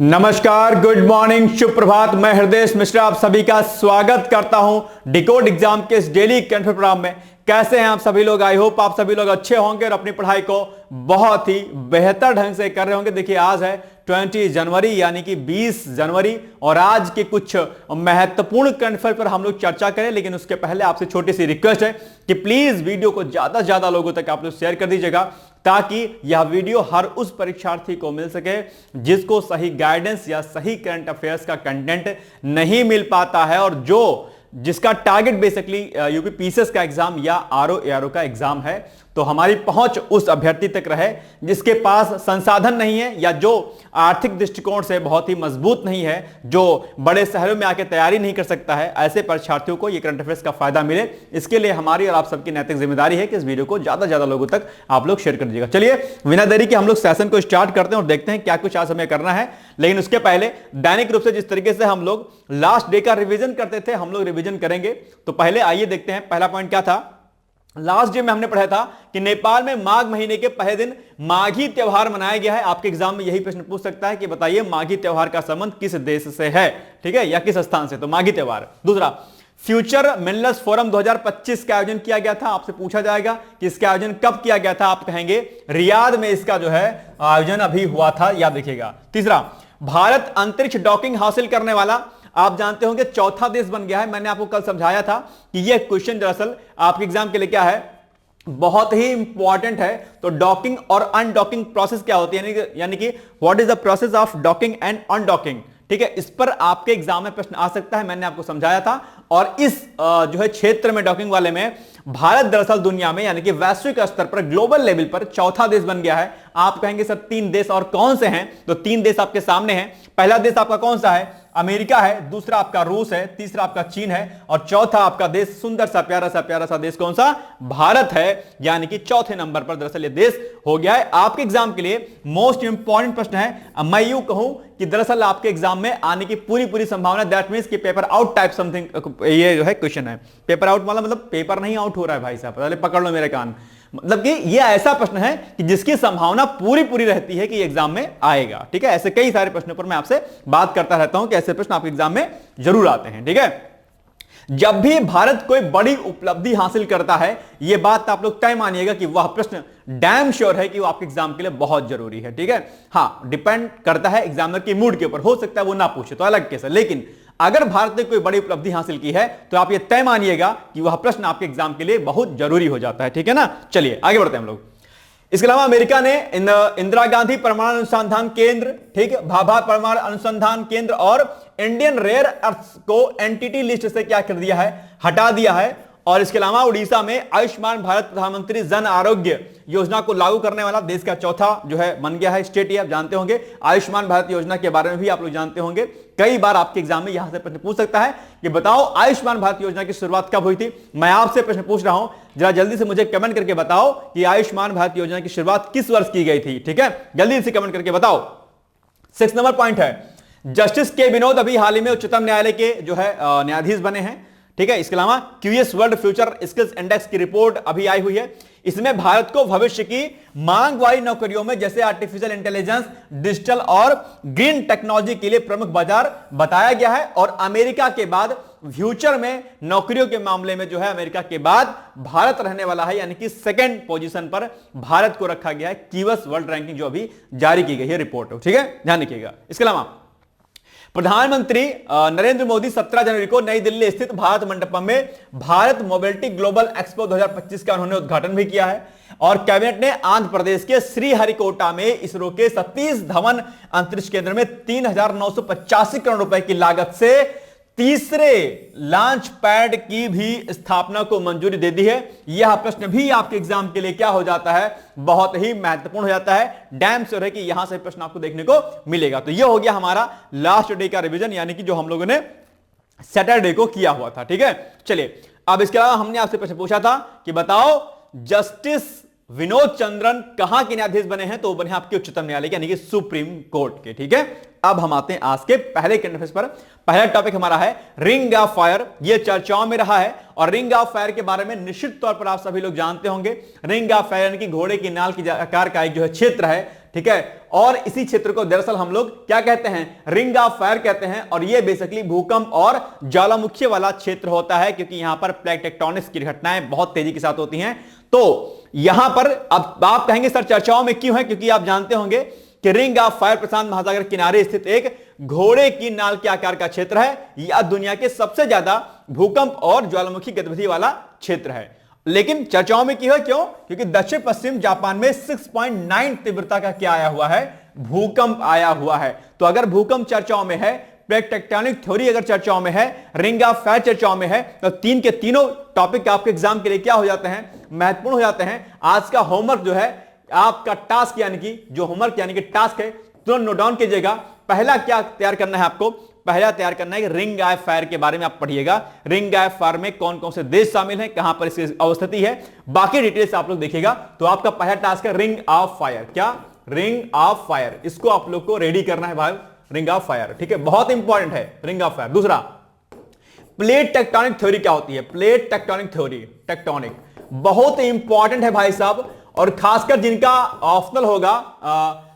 नमस्कार, good morning, शुभ प्रभात। मैं हृदय मिश्रा आप सभी का स्वागत करता हूं डिकोड एग्जाम के इस डेली कंटेंट प्रोग्राम में। कैसे हैं आप सभी लोग? आई होप आप सभी लोग अच्छे होंगे और अपनी पढ़ाई को बहुत ही बेहतर ढंग से कर रहे होंगे। देखिए, आज है 20 जनवरी यानी कि 20 जनवरी और आज के कुछ महत्वपूर्ण कंटेंट पर हम लोग चर्चा करें। लेकिन उसके पहले आपसे छोटी सी रिक्वेस्ट है कि प्लीज वीडियो को ज्यादा से ज्यादा लोगों तक आप लोग शेयर कर दीजिएगा, ताकि यह वीडियो हर उस परीक्षार्थी को मिल सके जिसको सही गाइडेंस या सही करंट अफेयर्स का कंटेंट नहीं मिल पाता है और जिसका टारगेट बेसिकली यूपी पीसीएस का एग्जाम या आरओ एआरओ का एग्जाम है। तो हमारी पहुंच उस अभ्यर्थी तक रहे जिसके पास संसाधन नहीं है या जो आर्थिक दृष्टिकोण से बहुत ही मजबूत नहीं है, जो बड़े शहरों में आके तैयारी नहीं कर सकता है। ऐसे परीक्षार्थियों को ये करंट अफेयर्स का फायदा मिले, इसके लिए हमारी और आप सबकी नैतिक जिम्मेदारी है कि इस वीडियो को ज्यादा से ज्यादा लोगों तक आप लोग शेयर कर दीजिएगा। चलिए, बिना देरी के हम लोग सेशन को स्टार्ट करते हैं और देखते हैं क्या कुछ आज हमें करना है। लेकिन उसके पहले दैनिक रूप से जिस तरीके से हम लोग लास्ट डे का रिवीजन करते थे, हम लोग रिवीजन करेंगे। तो पहले आइए देखते हैं, पहला पॉइंट क्या था। लास्ट डे में हमने पढ़ा था कि नेपाल में माघ महीने के पहले दिन माघी त्योहार मनाया गया है। आपके एग्जाम में यही प्रश्न पूछ सकता है कि बताइए माघी त्योहार का संबंध किस देश से है, ठीक है, या किस स्थान से। तो माघी त्योहार। दूसरा, फ्यूचर मिलनेस फोरम 2025 का आयोजन किया गया था। आपसे पूछा जाएगा कि इसका आयोजन कब किया गया था, आप कहेंगे रियाद में इसका जो है आयोजन अभी हुआ था, याद रखिएगा। तीसरा, भारत अंतरिक्ष डॉकिंग हासिल करने वाला आप जानते होंगे चौथा देश बन गया है। मैंने आपको कल समझाया था कि यह क्वेश्चन दरअसल आपके एग्जाम के लिए क्या है, बहुत ही इंपॉर्टेंट है। तो डॉकिंग और अनडॉकिंग प्रोसेस क्या होती है, यानी कि what is the process of docking and undocking, ठीक है। इस पर आपके एग्जाम में प्रश्न आ सकता है, मैंने आपको समझाया था। और इस जो है क्षेत्र में डॉकिंग वाले में भारत दरअसल दुनिया में यानी कि वैश्विक स्तर पर ग्लोबल लेवल पर चौथा देश बन गया है। आप कहेंगे सर 3 देश और कौन से हैं? तो 3 देश आपके सामने हैं। पहला देश आपका कौन सा है? अमेरिका है, दूसरा आपका रूस है, तीसरा आपका चीन है और चौथा आपका देश सुंदर सा प्यारा सा देश कौन सा? भारत है, यानी कि चौथे नंबर पर दरअसल ये देश हो गया है। आपके एग्जाम के लिए मोस्ट इंपॉर्टेंट प्रश्न है। मैं यूं कहूं कि दरअसल आपके एग्जाम में आने की पूरी संभावना, दैट मींस कि पेपर आउट टाइप समथिंग ये जो है क्वेश्चन है। पेपर आउट मतलब पेपर नहीं आउट हो रहा है भाई साहब, पहले पकड़ लो मेरे कान। मतलब कि ये ऐसा प्रश्न है कि जिसकी संभावना पूरी रहती है कि एग्जाम में आएगा, ठीक है। ऐसे कई सारे प्रश्नों पर मैं आपसे बात करता रहता हूं कि ऐसे प्रश्न आपके एग्जाम में जरूर आते हैं, ठीक है। जब भी भारत कोई बड़ी उपलब्धि हासिल करता है, यह बात आप लोग तय मानिएगा कि वह प्रश्न डैम श्योर है कि वो आपके एग्जाम के लिए बहुत जरूरी है, ठीक है। हां, डिपेंड करता है एग्जामिनर के मूड के ऊपर, हो सकता है वो ना पूछे तो अलग केस है। लेकिन अगर भारत ने कोई बड़ी उपलब्धि हासिल की है तो आप ये तय मानिएगा कि वह प्रश्न आपके एग्जाम के लिए बहुत जरूरी हो जाता है, ठीक है ना। चलिए आगे बढ़ते हैं हम लोग। इसके अलावा अमेरिका ने इंदिरा गांधी परमाणु अनुसंधान केंद्र, ठीक है, भाभा परमाणु अनुसंधान केंद्र और इंडियन रेयर अर्थ को एंटिटी लिस्ट से क्या कर दिया है? हटा दिया है। और इसके अलावा उड़ीसा में आयुष्मान भारत प्रधानमंत्री जन आरोग्य योजना को लागू करने वाला देश का चौथा जो है बन गया है स्टेट। ये आप जानते होंगे। आयुष्मान भारत योजना के बारे में भी आप लोग जानते होंगे। कई बार आपके एग्जाम में यहां से प्रश्न पूछ सकता है कि बताओ आयुष्मान भारत योजना की शुरुआत कब हुई थी। मैं आपसे प्रश्न पूछ रहा हूं, जरा जल्दी से मुझे कमेंट करके बताओ कि आयुष्मान भारत योजना की शुरुआत किस वर्ष की गई थी, ठीक है। जल्दी से कमेंट करके बताओ। 6 नंबर पॉइंट है, जस्टिस के विनोद अभी हाल ही में उच्चतम न्यायालय के जो है न्यायाधीश बने हैं, ठीक है। इसके अलावा QS world future skills index की रिपोर्ट अभी आई हुई है। इसमें भारत को भविष्य की मांग वाली नौकरियों में जैसे आर्टिफिशियल इंटेलिजेंस, डिजिटल और ग्रीन टेक्नोलॉजी के लिए प्रमुख बाजार बताया गया है। और अमेरिका के बाद फ्यूचर में नौकरियों के मामले में जो है अमेरिका के बाद भारत रहने वाला है, यानी कि सेकंड पोजीशन पर भारत को रखा गया है। क्यूएस वर्ल्ड रैंकिंग जो अभी जारी की गई है रिपोर्ट, ठीक है, ध्यान रखिएगा। इसके अलावा प्रधानमंत्री नरेंद्र मोदी 17 जनवरी को नई दिल्ली स्थित भारत मंडपम में भारत मोबिलिटी ग्लोबल एक्सपो 2025 का उन्होंने उद्घाटन भी किया है। और कैबिनेट ने आंध्र प्रदेश के श्रीहरिकोटा में इसरो के सतीश धवन अंतरिक्ष केंद्र में 3,985 करोड़ रुपए की लागत से तीसरे लॉन्च पैड की भी स्थापना को मंजूरी दे दी है। यह प्रश्न भी आपके एग्जाम के लिए क्या हो जाता है? बहुत ही महत्वपूर्ण हो जाता है। डैम श्योर है कि यहां से प्रश्न आपको देखने को मिलेगा। तो यह हो गया हमारा लास्ट डे का रिवीजन, यानी कि जो हम लोगों ने सैटरडे को किया हुआ था, ठीक है। चलिए, अब इसके अलावा हमने आपसे प्रश्न पूछा था कि बताओ जस्टिस विनोद चंद्रन कहां के न्यायाधीश बने हैं? तो वो बने आपके उच्चतम न्यायालय के, यानी कि सुप्रीम कोर्ट के, ठीक है। अब हम आते हैं आज के पहले करंट अफेयर्स पर। पहला टॉपिक हमारा है रिंग ऑफ फायर। यह चर्चाओं में रहा है और रिंग ऑफ फायर के बारे में निश्चित तौर पर आप सभी लोग जानते होंगे। रिंग ऑफ फायर यानी कि घोड़े की नाल की आकार का एक जो है क्षेत्र है, ठीक है। और इसी क्षेत्र को दरअसल हम लोग क्या कहते हैं, रिंग ऑफ फायर कहते हैं। और ये बेसिकली भूकंप और ज्वालामुखी वाला क्षेत्र होता है, क्योंकि यहां पर प्लेट टेक्टोनिक्स की घटनाएं बहुत तेजी के साथ होती हैं। तो यहां पर अब आप कहेंगे सर चर्चाओं में क्यों है, क्योंकि आप जानते होंगे कि रिंग ऑफ फायर प्रशांत महासागर किनारे स्थित एक घोड़े की नाल के आकार का क्षेत्र है। यह दुनिया के सबसे ज्यादा भूकंप और ज्वालामुखी गतिविधि वाला क्षेत्र है। लेकिन चर्चाओं में क्यों है, क्यों? क्योंकि दक्षिण पश्चिम जापान में 6.9 तीव्रता का क्या आया हुआ है, भूकंप आया हुआ है। तो अगर भूकंप चर्चाओं में है, प्लेट टेक्टोनिक थ्योरी अगर चर्चाओं में है, रिंग ऑफ फायर चर्चाओं में है, तो तीन के तीनों टॉपिक आपके एग्जाम के लिए क्या हो जाते हैं, महत्वपूर्ण हो जाते हैं। आज का होमवर्क जो है, आपका टास्क यानी कि जो होमवर्क यानी कि टास्क है, तुरंत नोट डाउन कीजिएगा। पहला क्या तैयार करना है आपको, पहला तैयार करना है कि रिंग ऑफ फायर के बारे में आप पढ़िएगा। रिंग ऑफ फायर में कौन कौन से देश शामिल हैं, कहां पर इसकी अवस्थिति है, बाकी डिटेल्स आप लोग देखिएगा। तो आपका पहला टास्क है रिंग ऑफ फायर। क्या? Ring of fire. इसको आप लोग को रेडी करना है भाई, रिंग ऑफ फायर, ठीक है, बहुत इंपॉर्टेंट है रिंग ऑफ फायर। दूसरा, प्लेट टेक्टोनिक थ्योरी क्या होती है, प्लेट टेक्टोनिक थ्योरी, टेक्टोनिक बहुत इंपॉर्टेंट है भाई साहब। और खासकर जिनका ऑप्शनल होगा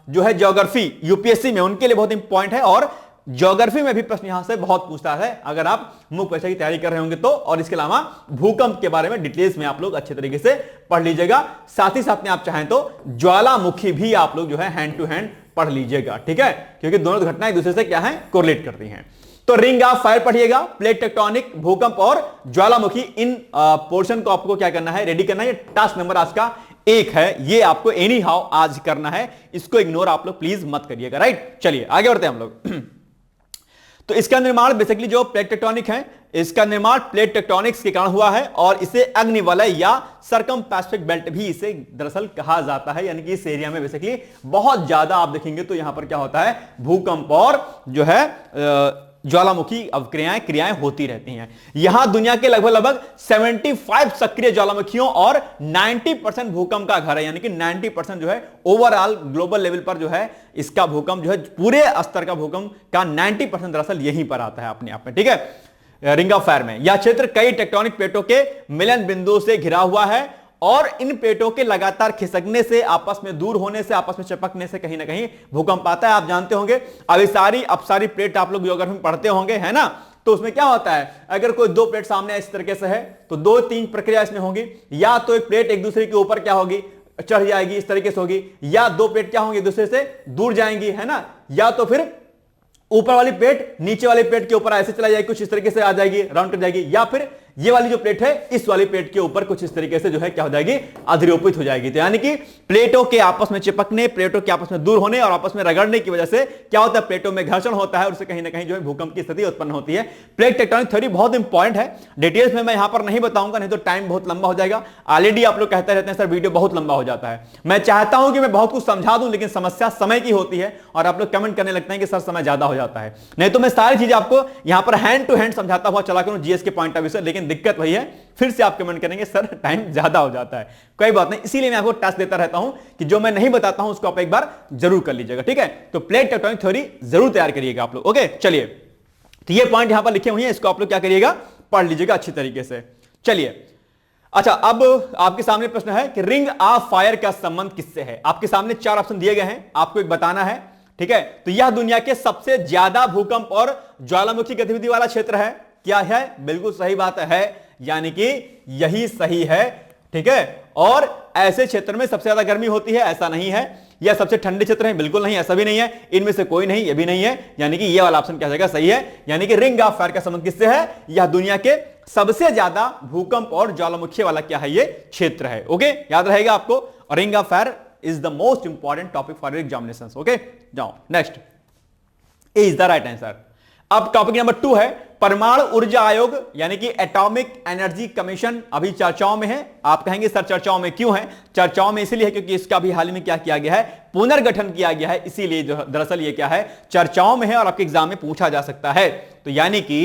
जो है ज्योग्राफी यूपीएससी में, उनके लिए बहुत इंपॉर्टेंट है। और ज्योग्राफी में भी प्रश्न यहां से बहुत पूछता है, अगर आप मुख्य परीक्षा की तैयारी कर रहे होंगे तो। और इसके अलावा भूकंप के बारे में डिटेल्स में आप लोग अच्छे तरीके से पढ़ लीजिएगा। साथ ही साथ में आप चाहें तो ज्वालामुखी भी आप लोग जो है हैंड टू हैंड पढ़ लीजिएगा, ठीक है, क्योंकि दोनों घटनाएं एक दूसरे से क्या है, कोरिलेट करती हैं। तो रिंग ऑफ फायर पढ़िएगा, प्लेट टेक्टोनिक, भूकंप और ज्वालामुखी, इन पोर्शन को आपको क्या करना है, रेडी करना है। टास्क नंबर आज का 1 है, ये आपको एनी हाउ आज करना है, इसको इग्नोर आप लोग प्लीज मत करिएगा, राइट। चलिए आगे बढ़ते हैं हम लोग। तो इसका निर्माण बेसिकली जो प्लेट टेक्टोनिक है, इसका निर्माण प्लेट टेक्टोनिक्स के कारण हुआ है। और इसे अग्निवलय या सरकम पैसिफिक बेल्ट भी इसे दरअसल कहा जाता है। यानी कि इस एरिया में बेसिकली बहुत ज्यादा आप देखेंगे तो यहां पर क्या होता है, भूकंप और जो है ज्वालामुखी क्रियाएं होती रहती हैं। यहां दुनिया के लगभग 75 सक्रिय ज्वालामुखियों और 90% भूकंप का घर है। यानी कि 90% जो है ओवरऑल ग्लोबल लेवल पर जो है इसका भूकंप जो है, पूरे स्तर का भूकंप का 90% दरअसल यहीं पर आता है अपने आप में, ठीक है, रिंग ऑफ फायर में। यह क्षेत्र कई टेक्टोनिक प्लेटों के मिलन बिंदुओं से घिरा हुआ है और इन प्लेटों के लगातार खिसकने से, आपस में दूर होने से, आपस में चिपकने से कहीं ना कहीं भूकंप आता है। आप जानते होंगे अभी सारी प्लेट आप लोग ज्योग्राफी में पढ़ते होंगे, है ना। तो उसमें क्या होता है, अगर कोई दो प्लेट सामने इस तरीके से है तो 2-3 प्रक्रिया इसमें होगी। या तो एक प्लेट एक दूसरे के ऊपर क्या होगी, चढ़ जाएगी, इस तरीके से होगी। या दो प्लेट क्या होंगी, एक दूसरे से दूर जाएंगी, है ना। या तो फिर ऊपर वाली प्लेट नीचे वाली प्लेट के ऊपर ऐसे चला जाएगी, कुछ इस तरीके से आ जाएगी, राउंड कर जाएगी। या फिर ये वाली जो प्लेट है इस वाली प्लेट के ऊपर कुछ इस तरीके से जो है क्या हो जाएगी, अधिरोपित हो जाएगी। तो यानी कि प्लेटों के आपस में चिपकने, प्लेटों के आपस में दूर होने और आपस में रगड़ने की वजह से क्या होता है, प्लेटों में घर्षण होता है और उससे कहीं ना कहीं जो है भूकंप की स्थिति उत्पन्न होती है। प्लेट टेक्टोनिक थ्योरी बहुत इंपॉर्टेंट है, डिटेल्स में मैं यहां पर नहीं बताऊंगा, नहीं तो टाइम बहुत लंबा हो जाएगा। ऑलरेडी आप लोग कहते रहते हैं सर वीडियो बहुत लंबा हो जाता है। मैं चाहता हूं कि मैं बहुत कुछ समझा दूं, लेकिन समस्या समय की होती है और आप लोग कमेंट करने लगते हैं कि सर समय ज्यादा हो जाता है। नहीं तो मैं सारी चीजें आपको यहां पर हैंड टू हैंड समझाता हुआ चला करूं जीएस के पॉइंट ऑफ व्यू से। लेकिन दिक्कत वही है, फिर से आप कमेंट करेंगे सर टाइम ज्यादा हो जाता है। कोई बात नहीं, इसीलिए मैं आपको टास्क देता रहता हूं कि जो मैं नहीं बताता हूं उसको आप एक बार जरूर कर लीजिएगा, ठीक है। तो प्लेट टेक्टोनिक थ्योरी जरूर तैयार करिएगा आप लोग, ओके। चलिए, तो ये पॉइंट यहां पर लिखे हुए हैं, इसको आप लोग क्या करिएगा, पढ़ लीजिएगा अच्छी तरीके से। चलिए, अच्छा, अब आपके सामने प्रश्न है कि रिंग ऑफ फायर का संबंध किससे है। आपके सामने 4 ऑप्शन दिए गए हैं, आपको एक बताना है, ठीक है। तो यह दुनिया के सबसे ज्यादा भूकंप और ज्वालामुखी गतिविधि वाला क्षेत्र है। क्या है? बिल्कुल सही बात है, यानी कि यही सही है, ठीक है। और ऐसे क्षेत्र में सबसे ज्यादा गर्मी होती है, ऐसा नहीं है। यह सबसे ठंडे क्षेत्र है, बिल्कुल नहीं, ऐसा भी नहीं है। इनमें से कोई नहीं, यह भी नहीं है, यानी कि यह वाला ऑप्शन क्या जाएगा, सही है। यानी कि रिंग ऑफ फायर का संबंध किससे है, यह दुनिया के सबसे ज्यादा भूकंप और ज्वालामुखी वाला क्या है, ये क्षेत्र है, ओके। याद रहेगा आपको, ring of fire is the most important topic for examination, okay. जाओ next, A is the right answer. अब टॉपिक नंबर 2 है परमाणु ऊर्जा आयोग, यानी कि एटॉमिक एनर्जी कमीशन। अभी चर्चाओं में है। आप कहेंगे सर चर्चाओं में क्यों है, चर्चाओं में इसलिए है क्योंकि इसका भी हाल में क्या किया गया है, पुनर्गठन किया गया है, इसीलिए जो दरअसल ये क्या है, चर्चाओं में है और आपके एग्जाम में पूछा जा सकता है। तो यानी कि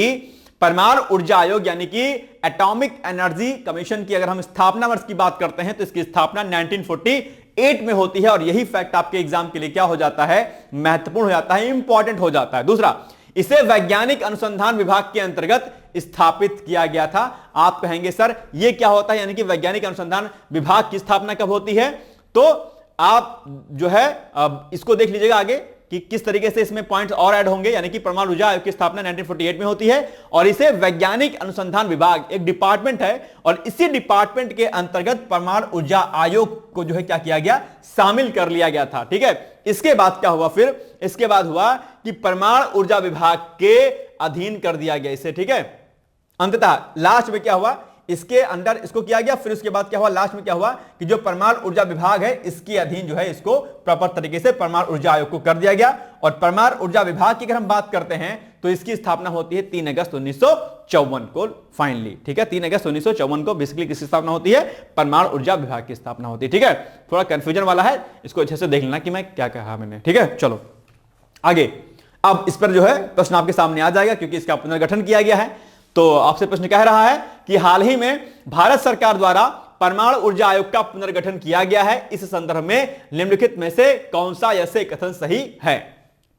परमाणु ऊर्जा आयोग यानी कि एटॉमिक एनर्जी कमीशन की अगर हम स्थापना वर्ष की बात करते हैं तो इसकी स्थापना 1948 में होती है। और यही फैक्ट आपके एग्जाम के लिए क्या हो जाता है, महत्वपूर्ण हो जाता है, इंपॉर्टेंट हो जाता है। दूसरा, इसे वैज्ञानिक अनुसंधान विभाग के अंतर्गत स्थापित किया गया था। आप कहेंगे सर ये क्या होता है, यानी कि वैज्ञानिक अनुसंधान विभाग की स्थापना कब होती है, तो आप जो है अब इसको देख लीजिएगा आगे कि किस तरीके से इसमें पॉइंट्स और ऐड होंगे। यानी कि परमाणु ऊर्जा आयोग की स्थापना 1948 में होती है और इसे वैज्ञानिक अनुसंधान विभाग एक डिपार्टमेंट है और इसी डिपार्टमेंट के अंतर्गत परमाणु ऊर्जा आयोग को जो है क्या किया गया, शामिल कर लिया गया था। ठीक है, इसके बाद क्या हुआ, फिर इसके बाद हुआ कि परमाणु ऊर्जा विभाग के अधीन कर दिया गया इसे। ठीक है, अंततः लास्ट में क्या हुआ, इसके अंडर इसको किया गया। फिर उसके बाद क्या हुआ, लास्ट में क्या हुआ कि जो परमाणु ऊर्जा विभाग है इसके अधीन जो है इसको प्रॉपर तरीके से परमाणु ऊर्जा आयोग को कर दिया गया। और परमाणु ऊर्जा विभाग की अगर हम बात करते हैं तो इसकी स्थापना होती है 3 अगस्त 1954 को फाइनली। ठीक है, 3 अगस्त 1954 को बेसिकली किसकी स्थापना होती है, परमाणु ऊर्जा विभाग की स्थापना होती है। ठीक है, थोड़ा कंफ्यूजन वाला है, इसको अच्छे से देख लेना कि मैं क्या कहा मैंने। ठीक है, चलो आगे। अब इस पर जो है प्रश्न आपके सामने आ जाएगा क्योंकि इसका पुनर्गठन किया गया है। तो आपसे प्रश्न कह रहा है कि हाल ही में भारत सरकार द्वारा परमाणु ऊर्जा आयोग का पुनर्गठन किया गया है, इस संदर्भ में निम्नलिखित में से कौन सा ऐसे कथन सही है।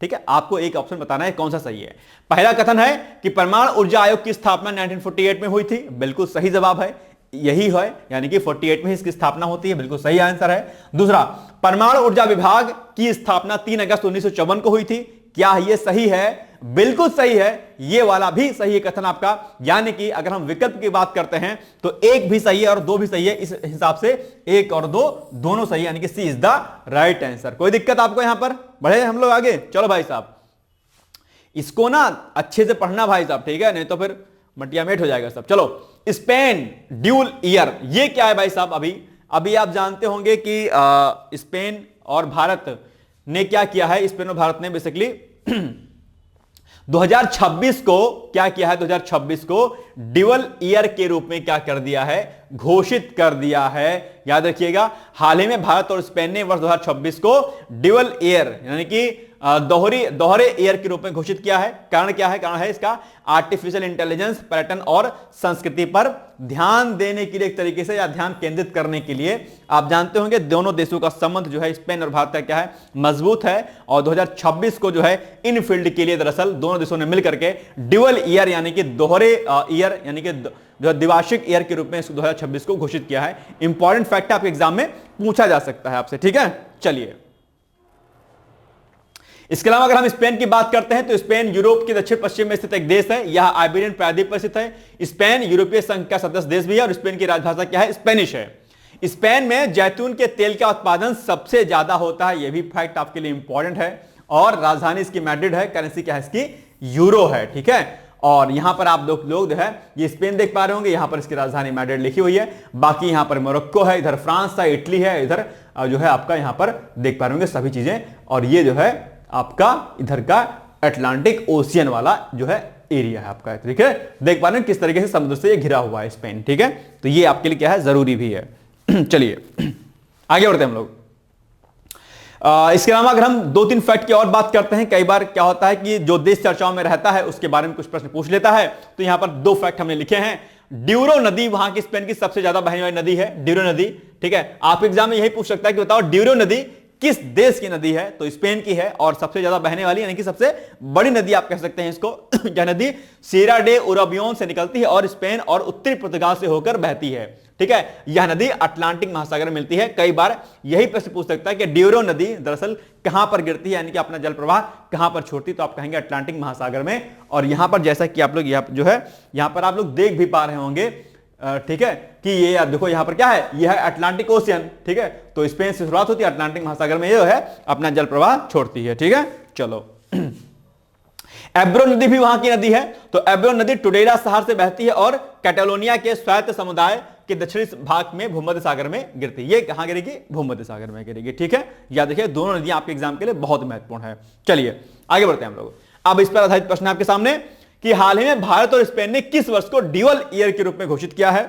ठीक है, आपको एक ऑप्शन बताना है कौन सा सही है। पहला कथन है कि परमाणु ऊर्जा आयोग की स्थापना 1948 में हुई थी, बिल्कुल सही जवाब है, यही है, यानी कि 48 में इसकी स्थापना होती है, बिल्कुल सही आंसर है। दूसरा, परमाणु ऊर्जा विभाग की स्थापना 3 अगस्त 1954 को हुई थी, क्या यह सही है, बिल्कुल सही है, ये वाला भी सही है कथन आपका। यानी कि अगर हम विकल्प की बात करते हैं तो एक भी सही है और दो भी सही है, इस हिसाब से एक और दो दोनों सही है, यानी कि सी इज द राइट आंसर। कोई दिक्कत आपको यहां पर, बढ़े हम लोग आगे। चलो भाई साहब, इसको ना अच्छे से पढ़ना भाई साहब, ठीक है, नहीं तो फिर मटिया मेट हो जाएगा सब। चलो, स्पेन ड्यूल ईयर, ये क्या है भाई साहब। अभी आप जानते होंगे कि स्पेन और भारत ने क्या किया है, स्पेन और भारत ने बेसिकली 2026 को क्या किया है, 2026 को ड्यूल ईयर के रूप में क्या कर दिया है, घोषित कर दिया है। याद रखिएगा, हाल ही में भारत और स्पेन ने वर्ष 2026 को ड्यूल ईयर यानी कि दोहरे ईयर के रूप में घोषित किया है। कारण क्या है, कारण है इसका आर्टिफिशियल इंटेलिजेंस, पर्यटन और संस्कृति पर ध्यान देने के लिए, एक तरीके से या ध्यान केंद्रित करने के लिए। आप जानते होंगे दोनों देशों का संबंध जो है स्पेन और भारत का क्या है, मजबूत है। और 2026 को जो है इन फील्ड के लिए दरअसल दोनों देशों ने मिलकर के ड्यूल ईयर यानी कि दोहरे ईयर यानी कि द्विवार्षिक ईयर के रूप में 2026 को घोषित किया है। इंपॉर्टेंट फैक्ट आपके एग्जाम में पूछा जा सकता है आपसे। ठीक है, चलिए, इसके अलावा अगर हम स्पेन की बात करते हैं तो स्पेन यूरोप के दक्षिण पश्चिम में स्थित एक देश है। यह आइबेरियन प्रायद्वीप पर स्थित है। स्पेन यूरोपीय संघ का सदस्य देश भी है और स्पेन की राजभाषा क्या है, स्पेनिश है। स्पेन में जैतून के तेल का उत्पादन सबसे ज्यादा होता है, यह भी फैक्ट आपके लिए इंपॉर्टेंट है। और राजधानी इसकी मैड्रिड है, करेंसी क्या है इसकी, यूरो है। ठीक है, और यहां पर आप लोग जो है ये स्पेन देख पा रहे होंगे, यहां पर इसकी राजधानी मैड्रिड लिखी हुई है। बाकी यहां पर मोरक्को है, इधर फ्रांस है, इटली है, इधर जो है आपका यहां पर देख पा रहे होंगे सभी चीजें। और ये जो है आपका इधर का अटलांटिक ओशियन वाला जो है एरिया है आपका। ठीक है, देख पा रहे हैं किस तरीके से समुद्र से ये घिरा हुआ है स्पेन। ठीक है, तो ये आपके लिए क्या है, जरूरी भी है। चलिए आगे बढ़ते हैं हम लोग। इसके अलावा अगर हम 2-3 फैक्ट की और बात करते हैं, कई बार क्या होता है कि जो देश चर्चाओं में रहता है उसके बारे में कुछ प्रश्न पूछ लेता है। तो यहां पर 2 फैक्ट हमने लिखे हैं। ड्यूरो नदी वहां की स्पेन की सबसे ज्यादा बहने वाली नदी है, ड्यूरो नदी। ठीक है, आप एग्जाम में यही पूछ सकता है कि बताओ ड्यूरो नदी किस देश की नदी है, तो स्पेन की है और सबसे ज्यादा बहने वाली यानी कि सबसे बड़ी नदी आप कह सकते हैं इसको। यह नदी सियरा डे उराबियोन से निकलती है और स्पेन और उत्तरी पुर्तगाल से होकर बहती है। ठीक है, यह नदी अटलांटिक महासागर में मिलती है। कई बार यही प्रश्न पूछ सकता है कि ड्यूरो नदी दरअसल कहां पर गिरती है, यानी कि अपना जल प्रवाह कहां पर छोड़ती, तो आप कहेंगे अटलांटिक महासागर में। और यहां पर जैसा कि आप लोग जो है यहां पर आप लोग देख भी पा रहे होंगे, ठीक है, कि ये आप देखो यहां पर क्या है, ये है अटलांटिक ओशियन। ठीक है, तो स्पेन से शुरुआत होती है, अटलांटिक महासागर में ये जो है अपना जल प्रवाह छोड़ती है। ठीक है, चलो एब्रो नदी भी वहां की नदी है। तो एब्रो नदी टुडेरा शहर से बहती है और कैटालोनिया के स्वायत्त समुदाय के दक्षिणी भाग में भूमध्य सागर में गिरती है। ये कहां गिरेगी, भूमध्य सागर में गिरेगी। ठीक है, याद रखिए दोनों नदियां आपके एग्जाम के लिए बहुत महत्वपूर्ण है। चलिए आगे बढ़ते हैं हम लोग। अब इस पर आधारित प्रश्न आपके सामने कि हाल ही में भारत और स्पेन ने किस वर्ष को ड्यूल ईयर के रूप में घोषित किया है।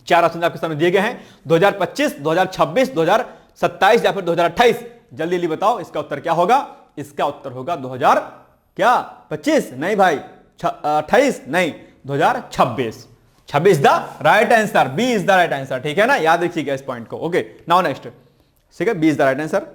4 ऑप्शन आपके सामने दिए गए हैं, 2025, 2026, 2027 या फिर 2028। जल्दी जल्दी बताओ इसका उत्तर क्या होगा। इसका उत्तर होगा 2025 नहीं भाई, 28 नहीं, 2026। 26 the right answer, B is the right answer. ठीक है ना, याद रखिएगा इस पॉइंट को। ओके, नाउ नेक्स्ट, ठीक है, B is the right answer.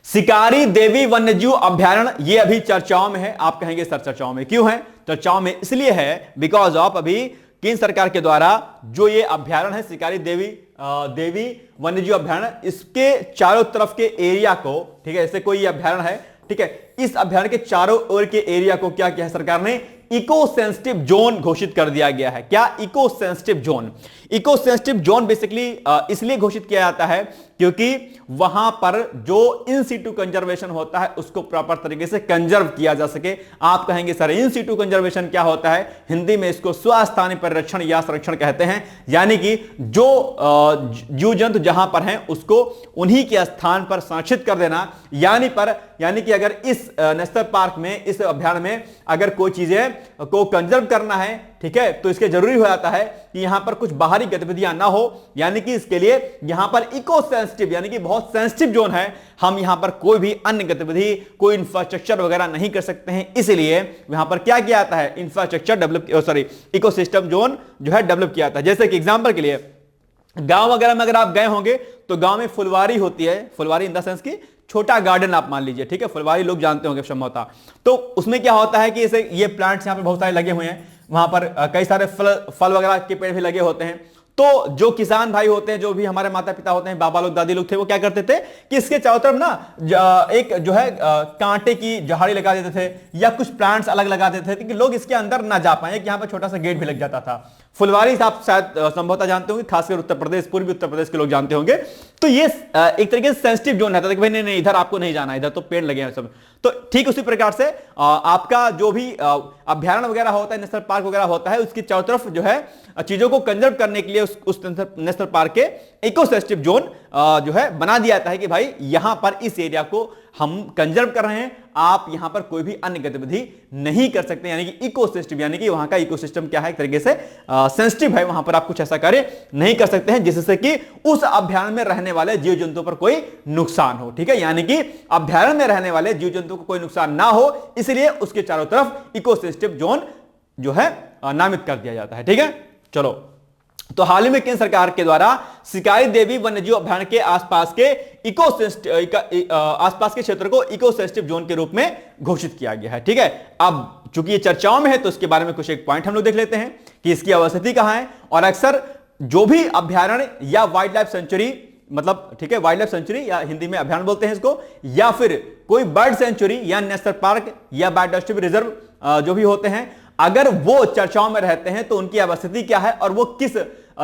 Shikari Devi वन्यजीव अभ्यारण्य, ये अभी चर्चाओं में है। आप कहेंगे सर चर्चाओं में क्यों है, चर्चाओं में इसलिए है बिकॉज ऑफ अभी केंद्र सरकार के द्वारा जो ये अभ्यारण्य है शिकारी देवी देवी वन्यजीव अभयारण्य, इसके चारों तरफ के एरिया को, ठीक है, जैसे कोई अभयारण्य है, ठीक है, इस अभयारण्य के चारों ओर के एरिया को क्या किया है सरकार ने, इको सेंसिटिव जोन घोषित कर दिया गया है। क्या? Eco sensitive zone. Eco sensitive zone basically इसलिए घोषित किया जाता है क्योंकि वहां पर जो इन सीटू कंजर्वेशन होता है उसको प्रॉपर तरीके से कंजर्व किया जा सके। आप कहेंगे सर इन सीटू कंजर्वेशन क्या होता है? हिंदी में इसको स्वस्थानी परिरक्षण या संरक्षण कहते हैं, यानी कि जो जीव जंतु जहां पर हैं उसको उन्हीं के स्थान पर संरक्षित कर देना। यानी कि अगर इस नेशनल पार्क में, इस अभयारण्य में अगर कोई चीजें को कंजर्व करना है, ठीक है, तो इसके जरूरी हो जाता है कि यहां पर कुछ बाहरी गतिविधियां ना हो, यानी कि इसके लिए यहां पर इको सेंसिटिव यानी कि बहुत सेंसिटिव जोन है, हम यहां पर कोई भी अन्य गतिविधि, कोई इंफ्रास्ट्रक्चर वगैरह नहीं कर सकते हैं। इसलिए यहां पर क्या किया जाता है, इंफ्रास्ट्रक्चर इकोसिस्टम जोन जो है डेवलप किया जाता है। जैसे कि एग्जांपल के लिए गांव वगैरह में अगर आप गए होंगे तो गांव में फुलवारी होती है, फुलवारी इन द सेंस की छोटा गार्डन आप मान लीजिए, ठीक है, फुलवारी लोग जानते होंगे संभवतः। तो उसमें क्या होता है कि जैसे ये प्लांट्स यहां पर बहुत सारे लगे हुए हैं, वहां पर कई सारे फल वगैरह के पेड़ भी लगे होते हैं। तो जो किसान भाई होते हैं, जो भी हमारे माता पिता होते हैं, बाबा लोग दादी लोग थे, वो क्या करते थे कि इसके चारों तरफ ना एक जो है कांटे की झाड़ी लगा देते थे या कुछ प्लांट्स अलग लगा देते थे कि लोग इसके अंदर ना जा पाए, कि यहाँ पर छोटा सा गेट भी लग जाता था। फुलवारी आप शायद संभवतः जानते होंगे, खासकर उत्तर प्रदेश, पूर्वी उत्तर प्रदेश के लोग जानते होंगे। तो ये एक तरीके से सेंसिटिव जोन रहता था कि भाई नहीं इधर आपको नहीं जाना, इधर तो पेड़ लगे हैं सब। तो ठीक उसी प्रकार से आपका जो भी अभयारण्य वगैरह होता है, नेशनल पार्क वगैरह होता है, उसकी चारों तरफ जो है चीजों को कंजर्व करने के लिए उस नेशनल पार्क के इको सेंसिटिव जोन जो है बना दिया जाता है कि भाई यहां पर इस एरिया को हम कंजर्व कर रहे हैं, आप यहां पर कोई भी अन्य गतिविधि नहीं कर सकते। यानी कि इकोसिस्टम, यानी कि वहां का इकोसिस्टम क्या है, एक तरीके से सेंसिटिव है, वहां पर आप कुछ ऐसा कार्य नहीं कर सकते हैं जिससे कि उस अभयारण्य में रहने वाले जीव जंतुओं पर कोई नुकसान हो। ठीक है, यानी कि अभयारण्य में रहने वाले जीव जंतुओं को कोई नुकसान ना हो, इसलिए उसके चारों तरफ इकोसिस्टम जोन जो है नामित कर दिया जाता है। ठीक है, चलो, तो हाल ही में केंद्र सरकार के द्वारा शिकारी देवी वन्यजीव अभयारण्य के आसपास के क्षेत्र को इको सेंसिटिव जोन के रूप में घोषित किया गया है। ठीक है, अब चूंकि ये चर्चाओं में है तो इसके बारे में कुछ एक पॉइंट हम लोग देख लेते हैं कि इसकी अवस्थिति कहां है। और अक्सर जो भी अभयारण्य या वाइल्ड लाइफ सेंचुरी, मतलब ठीक है, वाइल्ड लाइफ सेंचुरी या हिंदी में अभयारण्य बोलते हैं इसको, या फिर कोई बर्ड सेंचुरी या नेशनल पार्क या बायोडायवर्सिटी रिजर्व जो भी होते हैं, अगर वो चर्चाओं में रहते हैं तो उनकी अवस्थिति क्या है और वो किस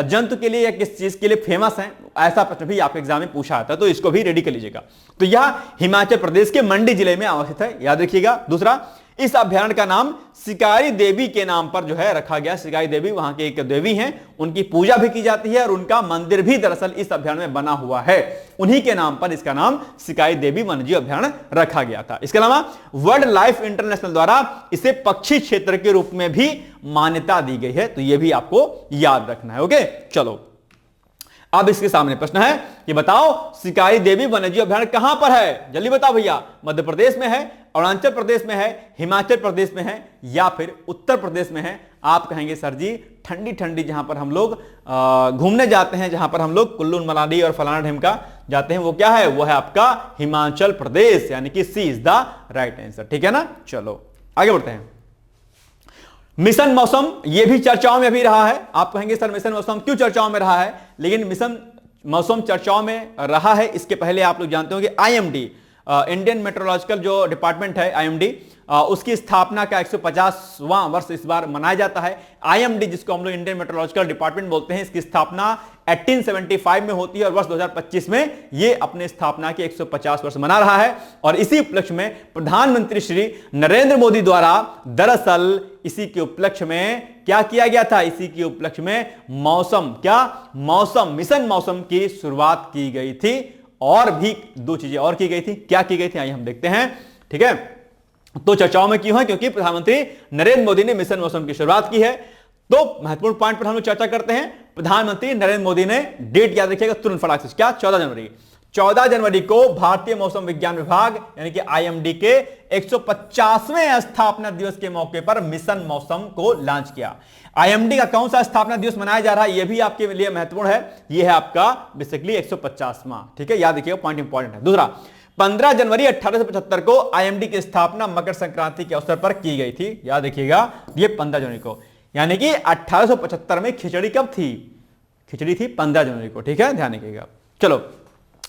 जंतु के लिए या किस चीज के लिए फेमस है, ऐसा प्रश्न भी आपके एग्जाम में पूछा आता है, तो इसको भी रेडी कर लीजिएगा। तो यह हिमाचल प्रदेश के मंडी जिले में अवस्थित है, याद रखिएगा। दूसरा, इस अभयारण्य का नाम शिकारी देवी के नाम पर जो है रखा गया। शिकारी देवी वहां के एक देवी हैं, उनकी पूजा भी की जाती है और उनका मंदिर भी दरअसल इस अभयारण्य में बना हुआ है। उन्हीं के नाम पर इसका नाम शिकारी देवी वन्यजीव अभयारण्य रखा गया था। इसके अलावा वर्ल्ड लाइफ इंटरनेशनल द्वारा इसे पक्षी क्षेत्र के रूप में भी मान्यता दी गई है, तो यह भी आपको याद रखना है। ओके, चलो, अब इसके सामने प्रश्न है कि बताओ शिकारी देवी वन्यजीव अभयारण्य कहां पर है, जल्दी बताओ भैया। मध्य प्रदेश में है, अरुणाचल प्रदेश में है, हिमाचल प्रदेश में है या फिर उत्तर प्रदेश में है। आप कहेंगे सर जी ठंडी ठंडी जहां पर हम लोग घूमने जाते हैं, जहां पर हम लोग कुल्लू मनाली और फलाना ढिमका जाते हैं, वो क्या है, वो है आपका हिमाचल प्रदेश, यानी कि सी इज द राइट आंसर। ठीक है ना, चलो आगे बढ़ते हैं। मिशन मौसम, यह भी चर्चाओं में अभी रहा है। आप कहेंगे सर मिशन मौसम क्यों चर्चाओं में रहा है, लेकिन मिशन मौसम चर्चाओं में रहा है इसके पहले आप लोग जानते होंगे आईएमडी, इंडियन मेट्रोलॉजिकल जो डिपार्टमेंट है आईएमडी, उसकी स्थापना का 150वां वर्ष इस बार मनाया जाता है। आईएमडी जिसको हम लोग इंडियन मेट्रोलॉजिकल डिपार्टमेंट बोलते हैं, इसकी स्थापना 1875 में होती है और वर्ष 2025 में ये अपने स्थापना के 150 वर्ष मना रहा है। और इसी उपलक्ष्य में प्रधानमंत्री श्री नरेंद्र मोदी द्वारा दरअसल इसी के उपलक्ष्य में क्या किया गया था, इसी के उपलक्ष्य में मौसम मिशन मौसम की शुरुआत की गई थी। और भी दो चीजें और की गई थी, क्या की गई थी आइए हम देखते हैं। ठीक है, तो चर्चाओं में क्यों है, क्योंकि प्रधानमंत्री नरेंद्र मोदी ने मिशन मौसम की शुरुआत की है। तो महत्वपूर्ण पॉइंट पर हम लोग चर्चा करते हैं। प्रधानमंत्री नरेंद्र मोदी ने डेट याद रखिएगा तुरंत फटाक से, क्या 14 जनवरी को भारतीय मौसम विज्ञान विभाग यानी कि आईएमडी के 150वें स्थापना दिवस के मौके पर मिशन मौसम को लॉन्च किया। आईएमडी का कौन सा स्थापना दिवस मनाया जा रहा है, यह भी आपके लिए महत्वपूर्ण है। यह है आपका बेसिकली 150वां। ठीक है, याद रखिएगा, पॉइंट इंपॉर्टेंट है। दूसरा, 15 जनवरी 1875 को आईएमडी की स्थापना मकर संक्रांति के अवसर पर की गई थी। याद रखिएगा, यह 15 जनवरी को, यानी कि 1875 में खिचड़ी कब थी, खिचड़ी थी 15 जनवरी को, ठीक है, ध्यान रखिएगा। चलो,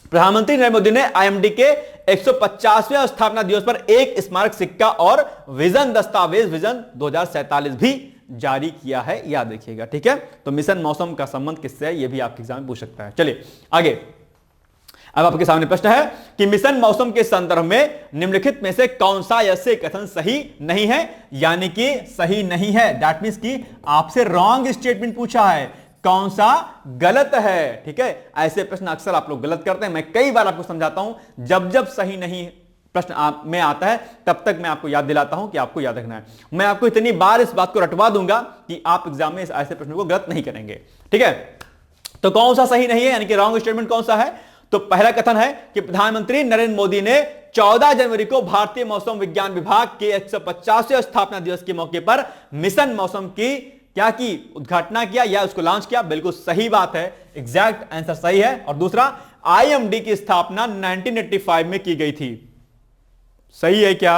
प्रधानमंत्री नरेंद्र मोदी ने आईएमडी के 150वें स्थापना दिवस पर एक स्मारक सिक्का और विजन दस्तावेज विजन 2047 भी जारी किया है, याद रखिएगा, ठीक है। तो मिशन मौसम का संबंध किससे है, यह भी आपके एग्जाम में पूछ सकता है। चलिए आगे, अब आपके सामने प्रश्न है कि मिशन मौसम के संदर्भ में निम्नलिखित में से कौन सा ऐसे कथन सही नहीं है, यानी कि सही नहीं है, दैट मींस कि आपसे रॉन्ग स्टेटमेंट पूछा है, कौन सा गलत है, ठीक है। ऐसे प्रश्न अक्सर आप लोग गलत करते हैं, मैं कई बार आपको समझाता हूं, जब जब सही नहीं प्रश्न आप में आता है तब तक मैं आपको याद दिलाता हूं कि आपको याद रखना है। मैं आपको इतनी बार इस बात को रटवा दूंगा कि आप एग्जाम में ऐसे प्रश्नों को गलत नहीं करेंगे, ठीक है। तो कौन सा सही नहीं है, यानी कि रॉन्ग स्टेटमेंट कौन सा है, तो पहला कथन है कि प्रधानमंत्री नरेंद्र मोदी ने 14 जनवरी को भारतीय मौसम विज्ञान विभाग के 150वें स्थापना दिवस के मौके पर मिशन मौसम की क्या की, उद्घाटना किया या उसको लॉन्च किया, बिल्कुल सही बात है, एग्जैक्ट आंसर सही है। और दूसरा, आईएमडी की स्थापना 1985 में की गई थी, सही है क्या,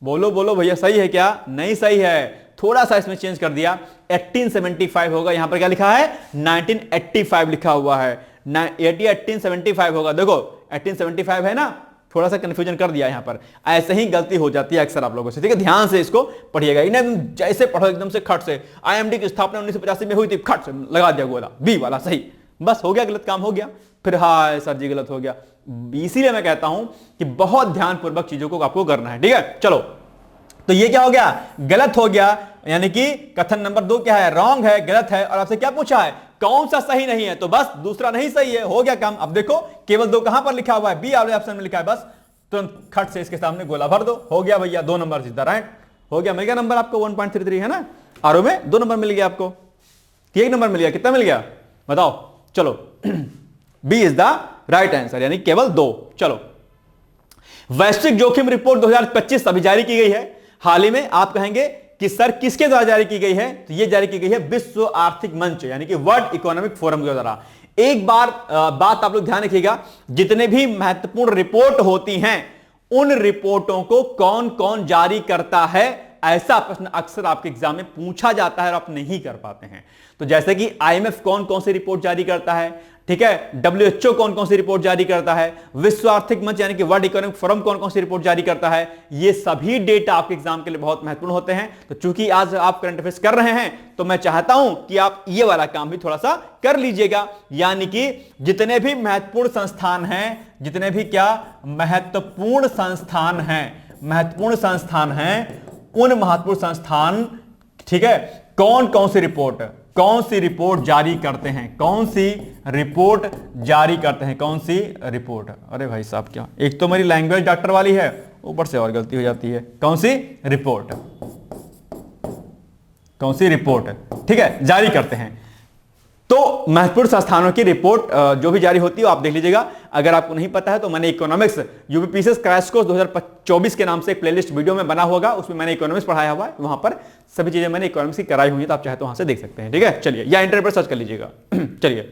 बोलो बोलो भैया, सही है क्या, नहीं सही है, थोड़ा सा इसमें चेंज कर दिया, 1875 होगा, यहां पर क्या लिखा है 1985 लिखा हुआ है, 1875 होगा, देखो 1875 है ना, थोड़ा सा कंफ्यूजन कर दिया यहां पर, ऐसे ही गलती हो जाती है अक्सर आप लोगों से, ठीक है, ध्यान से इसको पढ़िएगा, इन्हें जैसे पढ़ो एकदम से खट से, आईएमडी की स्थापना 1985 में हुई थी, खट से लगा दिया गोला, बी वाला सही, बस हो गया, गलत काम हो गया, फिर हाय सर जी गलत हो गया। इसीलिए मैं कहता हूं कि बहुत ध्यानपूर्वक चीजों को आपको करना है, ठीक है। चलो, तो ये क्या हो गया, गलत हो गया, यानी कि कथन नंबर 2 क्या है, रॉन्ग है, गलत है। और आपसे क्या पूछा है, कौन सा सही नहीं है, तो बस दूसरा नहीं सही है, हो गया काम। अब देखो केवल 2 कहां पर लिखा हुआ है, बी वाले ऑप्शन में लिखा है, बस तुरंत खट से इसके सामने गोला भर दो, हो गया भैया, 2 नंबर सीधा राइट हो गया, मिल गया नंबर आपको 1.33 है ना, आरओ में 2 नंबर मिल गया आपको, 1 नंबर मिल गया, कितना मिल गया बताओ, चलो B is the right answer, यानी केवल 2। चलो, वैश्विक जोखिम रिपोर्ट 2025 अभी जारी की गई है, हाल ही में। आप कहेंगे कि सर किसके द्वारा जारी की गई है, तो यह जारी की गई है विश्व आर्थिक मंच यानी कि वर्ल्ड इकोनॉमिक फोरम के द्वारा। एक बार बात आप लोग ध्यान रखिएगा, जितने भी महत्वपूर्ण रिपोर्ट होती हैं उन रिपोर्टों को कौन कौन जारी करता है, ऐसा प्रश्न अक्सर आपके एग्जाम में पूछा जाता है और आप नहीं कर पाते हैं। तो जैसे कि आईएमएफ कौन कौन सी रिपोर्ट जारी करता है, ठीक है, डब्ल्यूएचओ कौन कौन सी रिपोर्ट जारी करता है, विश्व आर्थिक मंच यानी कि वर्ल्ड इकोनॉमिक फोरम कौन कौन सी रिपोर्ट जारी करता है, ये सभी डेटा आपके एग्जाम के लिए बहुत महत्वपूर्ण होते हैं। तो चूंकि आज आप करंट अफेयर्स कर रहे हैं तो मैं चाहता हूं कि आप ये वाला काम भी थोड़ा सा कर लीजिएगा, यानी कि जितने भी महत्वपूर्ण संस्थान हैं, जितने भी क्या महत्वपूर्ण संस्थान हैं उन महत्वपूर्ण संस्थान, ठीक है, कौन कौन सी रिपोर्ट जारी करते हैं, कौन सी रिपोर्ट जारी करते हैं, कौन सी रिपोर्ट, अरे भाई साहब क्या, एक तो मेरी लैंग्वेज डॉक्टर वाली है, ऊपर से और गलती हो जाती है, कौन सी रिपोर्ट, ठीक है, जारी करते हैं। तो महत्वपूर्ण संस्थानों की रिपोर्ट जो भी जारी होती है आप देख लीजिएगा। अगर आपको नहीं पता है तो मैंने इकोनॉमिक्स यूपीपीसीएस क्रैश कोर्स 2024 के नाम से एक प्लेलिस्ट वीडियो में बना होगा, उसमें मैंने इकोनॉमिक्स पढ़ाया हुआ है, वहां पर सभी चीजें मैंने इकोनॉमिक्स की कराई हुई है, तो आप चाहे तो वहां से देख सकते हैं, ठीक है। चलिए, या इंटरनेट पर सर्च कर लीजिएगा। चलिए,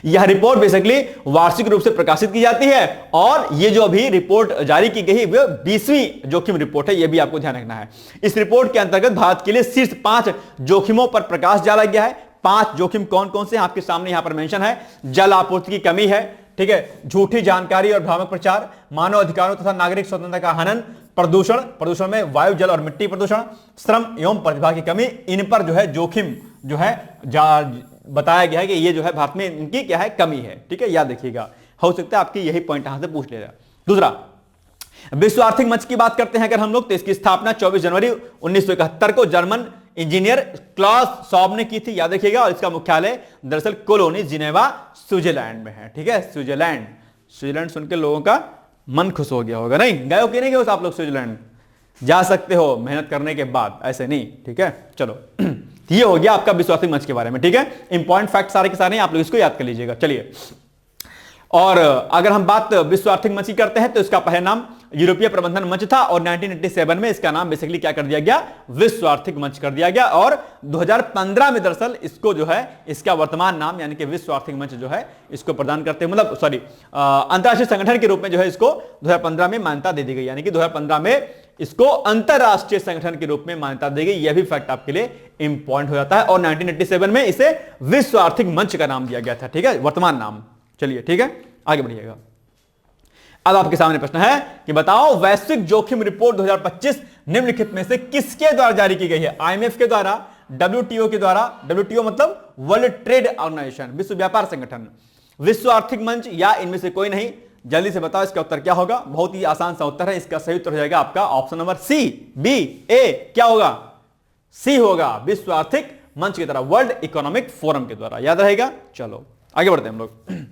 यह रिपोर्ट बेसिकली वार्षिक रूप से प्रकाशित की जाती है, और ये जो अभी रिपोर्ट जारी की गई वो 20वीं जोखिम रिपोर्ट है, यह भी आपको ध्यान रखना है। इस रिपोर्ट के अंतर्गत भारत के लिए शीर्ष 5 जोखिमों पर प्रकाश डाला गया है। 5 जोखिम कौन कौन से आपके सामने यहां पर मेंशन है, जल आपूर्ति की कमी है, ठीक है, झूठी जानकारी और भ्रामक प्रचार, मानव अधिकारों तथा नागरिक स्वतंत्रता का हनन, प्रदूषण में वायु जल और मिट्टी प्रदूषण, श्रम एवं प्रतिभा की कमी, इन पर जो है जोखिम जो है बताया गया है कि ये जो है भारत में इनकी क्या है, कमी है, ठीक है, याद रखिएगा, हो सकता है आपकी यही पॉइंट यहां से पूछ लेगा। दूसरा, विश्व आर्थिक मंच की बात करते हैं अगर हम लोग, तो इसकी स्थापना 24 जनवरी 1971 को जर्मन इंजीनियर क्लॉस शॉब ने की थी, याद रखिएगा, और इसका मुख्यालय दरअसल कोलोनी जिनेवा स्विट्जरलैंड में है, ठीक है, स्विट्जरलैंड सुन के लोगों का मन खुश हो गया होगा, नहीं गए हो कि नहीं गए हो आप लोग स्विट्जरलैंड, जा सकते हो मेहनत करने के बाद, ऐसे नहीं, ठीक है। चलो, ये हो गया आपका विश्व आर्थिक मंच के बारे में, ठीक है, इंपॉर्टेंट फैक्ट सारे के सारे आप लोग इसको याद कर लीजिएगा। चलिए, और अगर हम बात विश्व आर्थिक मंच की करते हैं तो इसका पहला नाम यूरोपीय प्रबंधन मंच था, और 1987 में इसका नाम बेसिकली क्या कर दिया गया, विश्व आर्थिक मंच कर दिया गया, और 2015 में दरअसल इसको जो है इसका वर्तमान नाम यानी कि विश्व आर्थिक मंच जो है इसको प्रदान करते हैं, मतलब अंतरराष्ट्रीय संगठन के रूप में जो है इसको 2015 में मान्यता दे दी गई, यानी कि 2015 में इसको अंतरराष्ट्रीय संगठन के रूप में मान्यता दी गई। यह भी फैक्ट आपके लिए इंपॉर्टेंट हो जाता है। और 1987 में इसे विश्व आर्थिक मंच का नाम दिया गया था, ठीक है, वर्तमान नाम। चलिए ठीक है, आगे बढ़िएगा। अब आपके सामने प्रश्न है कि बताओ वैश्विक जोखिम रिपोर्ट 2025 निम्नलिखित में से किसके द्वारा जारी की गई है? आईएमएफ के द्वारा, डब्ल्यूटीओ के द्वारा, डब्ल्यूटीओ मतलब वर्ल्ड ट्रेड ऑर्गेनाइजेशन, विश्व व्यापार संगठन, विश्व आर्थिक मंच, या इनमें से कोई नहीं? जल्दी से बताओ इसका उत्तर क्या होगा। बहुत ही आसान सा उत्तर है, इसका सही उत्तर हो जाएगा आपका ऑप्शन नंबर सी, बी, ए। क्या होगा? सी होगा, विश्व आर्थिक मंच की द्वारा, वर्ल्ड इकोनॉमिक फोरम के द्वारा। याद रहेगा। चलो आगे बढ़ते हैं हम लोग।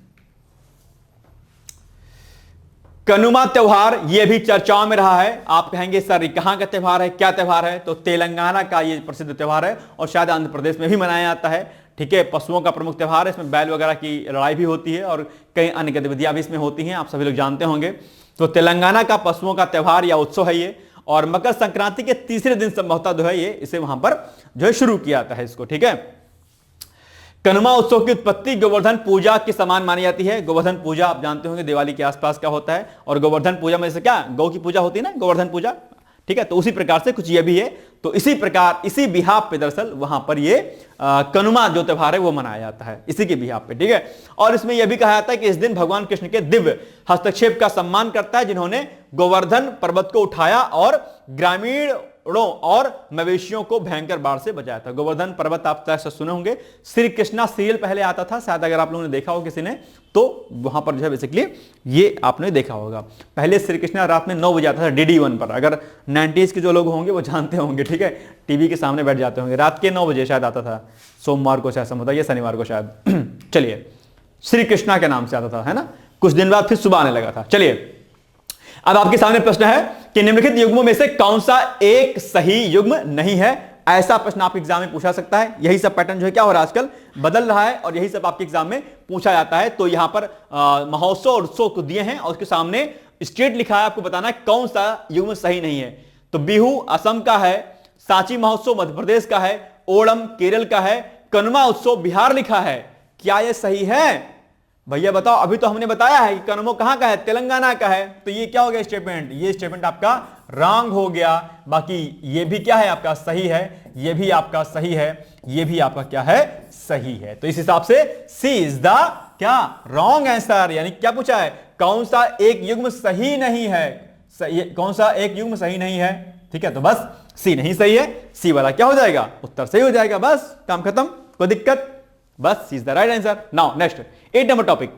कनुमा त्योहार यह भी चर्चाओं में रहा है। आप कहेंगे सर ये कहां का त्योहार है, क्या त्योहार है? तो तेलंगाना का यह प्रसिद्ध त्योहार है और शायद आंध्र प्रदेश में भी मनाया जाता है, ठीक है। पशुओं का प्रमुख त्योहार है, इसमें बैल वगैरह की लड़ाई भी होती है और कई अन्य गतिविधियां भी इसमें होती हैं, आप सभी लोग जानते होंगे। तो तेलंगाना का पशुओं का त्योहार या उत्सव है ये, और मकर संक्रांति के तीसरे दिन संभवतः जो है ये इसे वहां पर जो है शुरू किया जाता है इसको, ठीक है। कनुमा उत्सव की उत्पत्ति गोवर्धन पूजा के समान मानी जाती है। गोवर्धन पूजा आप जानते होंगे दिवाली के आसपास का होता है, और गोवर्धन पूजा में से क्या गौ की पूजा होती है ना, गोवर्धन पूजा, ठीक है। तो उसी प्रकार से कुछ ये भी है। तो इसी प्रकार इसी बिहाफ पे दरअसल वहां पर ये कनुमा जो त्योहार है वो मनाया जाता है, इसी के बिहाफ पे, ठीक है। और इसमें यह भी कहा जाता है कि इस दिन भगवान कृष्ण के दिव्य हस्तक्षेप का सम्मान करता है, जिन्होंने गोवर्धन पर्वत को उठाया और ग्रामीणों और मवेशियों को भयंकर बाढ़ से बचाया था। गोवर्धन पर्वत आप सुने होंगे, श्री कृष्णा सीरियल पहले आता था, शायद अगर आप लोगों ने देखा हो किसी ने, तो वहां पर जो है बेसिकली ये आपने देखा होगा। पहले श्री कृष्णा रात में 9 बजे आता था DD1 पर, अगर 90s के जो लोग होंगे वो जानते होंगे, ठीक है। टीवी के सामने बैठ जाते होंगे, रात के 9 बजे शायद आता था, सोमवार को शायद संभवतः, या शनिवार को शायद। चलिए, श्री कृष्णा के नाम से आता था, है ना। कुछ दिन बाद फिर सुबह आने लगा था। चलिए, अब आपके सामने प्रश्न है कि निम्नलिखित युग्मों में से कौन सा एक सही युग्म नहीं है? ऐसा प्रश्न आपके एग्जाम में पूछा सकता है। यही सब पैटर्न जो है क्या हो रहा है आजकल, बदल रहा है, और यही सब आपके एग्जाम में पूछा जाता है। तो यहां पर महोत्सव और उत्सव को दिए हैं और उसके सामने स्टेट लिखा है, आपको बताना है कौन सा युग्म सही नहीं है। तो बिहू असम का है, सांची महोत्सव मध्य प्रदेश का है, ओणम केरल का है, कनुमा उत्सव बिहार लिखा है। क्या यह सही है भैया बताओ? अभी तो हमने बताया है कि कनुमा कहां का है, तेलंगाना का है। तो ये क्या हो गया स्टेटमेंट? ये स्टेटमेंट आपका रॉन्ग हो गया। बाकी ये भी क्या है आपका सही है, ये भी आपका सही है, ये भी आपका क्या है सही है। तो इस हिसाब से सी इज द क्या रॉन्ग आंसर। यानी क्या पूछा है, कौन सा एक युग्म सही नहीं है, कौन सा एक युग्म सही नहीं है, ठीक है। तो बस सी नहीं सही है, सी वाला क्या हो जाएगा, उत्तर सही हो जाएगा, बस काम खत्म, कोई दिक्कत, बस C is the right answer. Now next 8 number topic,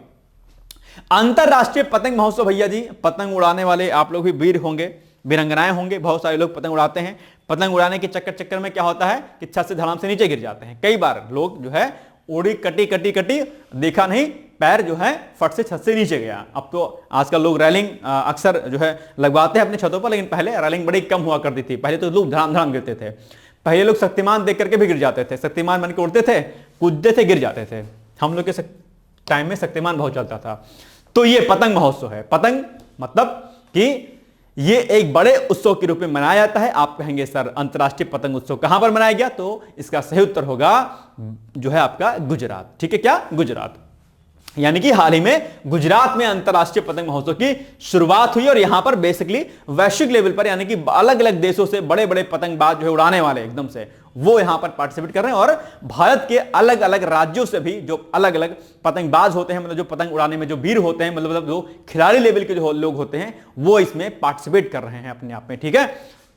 अंतरराष्ट्रीय पतंग महोत्सव। भैया जी पतंग उड़ाने वाले आप लोग भी वीर होंगे, वीरंगनाएं होंगे, बहुत सारे लोग पतंग उड़ाते हैं। पतंग उड़ाने के चक्कर में क्या होता है कि छत से धड़ाम से नीचे गिर जाते हैं। कई बार लोग जो है उड़ी कटी देखा नहीं, पैर जो है फट से छत से नीचे गया। अब तो आजकल लोग रेलिंग अक्सर जो है लगवाते हैं अपने छतों पर, लेकिन पहले रेलिंग बड़ी कम हुआ करती थी। पहले तो लोग धड़ाम गिरते थे। पहले लोग शक्तिमान देख करके भी गिर जाते थे, शक्तिमान बन के उड़ते थे, कूदते थे, गिर जाते थे। हम लोग के टाइम में शक्तिमान बहुत चलता था। तो ये पतंग महोत्सव है। पतंग मतलब कि ये एक बड़े उत्सव के रूप में मनाया जाता है। आप कहेंगे सर अंतरराष्ट्रीय पतंग उत्सव कहां पर मनाया गया? तो इसका सही उत्तर होगा जो है आपका गुजरात, ठीक है। क्या? गुजरात। यानी कि हाल ही में गुजरात में अंतरराष्ट्रीय पतंग महोत्सव की शुरुआत हुई, और यहां पर बेसिकली वैश्विक लेवल पर यानी कि अलग अलग देशों से बड़े बड़े पतंगबाज जो है उड़ाने वाले एकदम से, वो यहां पर पार्टिसिपेट कर रहे हैं। और भारत के अलग अलग राज्यों से भी जो अलग अलग पतंगबाज होते हैं, मतलब जो पतंग उड़ाने में जो वीर होते हैं, मतलब जो खिलाड़ी लेवल के जो लोग होते हैं, वो इसमें पार्टिसिपेट कर रहे हैं अपने आप में, ठीक है।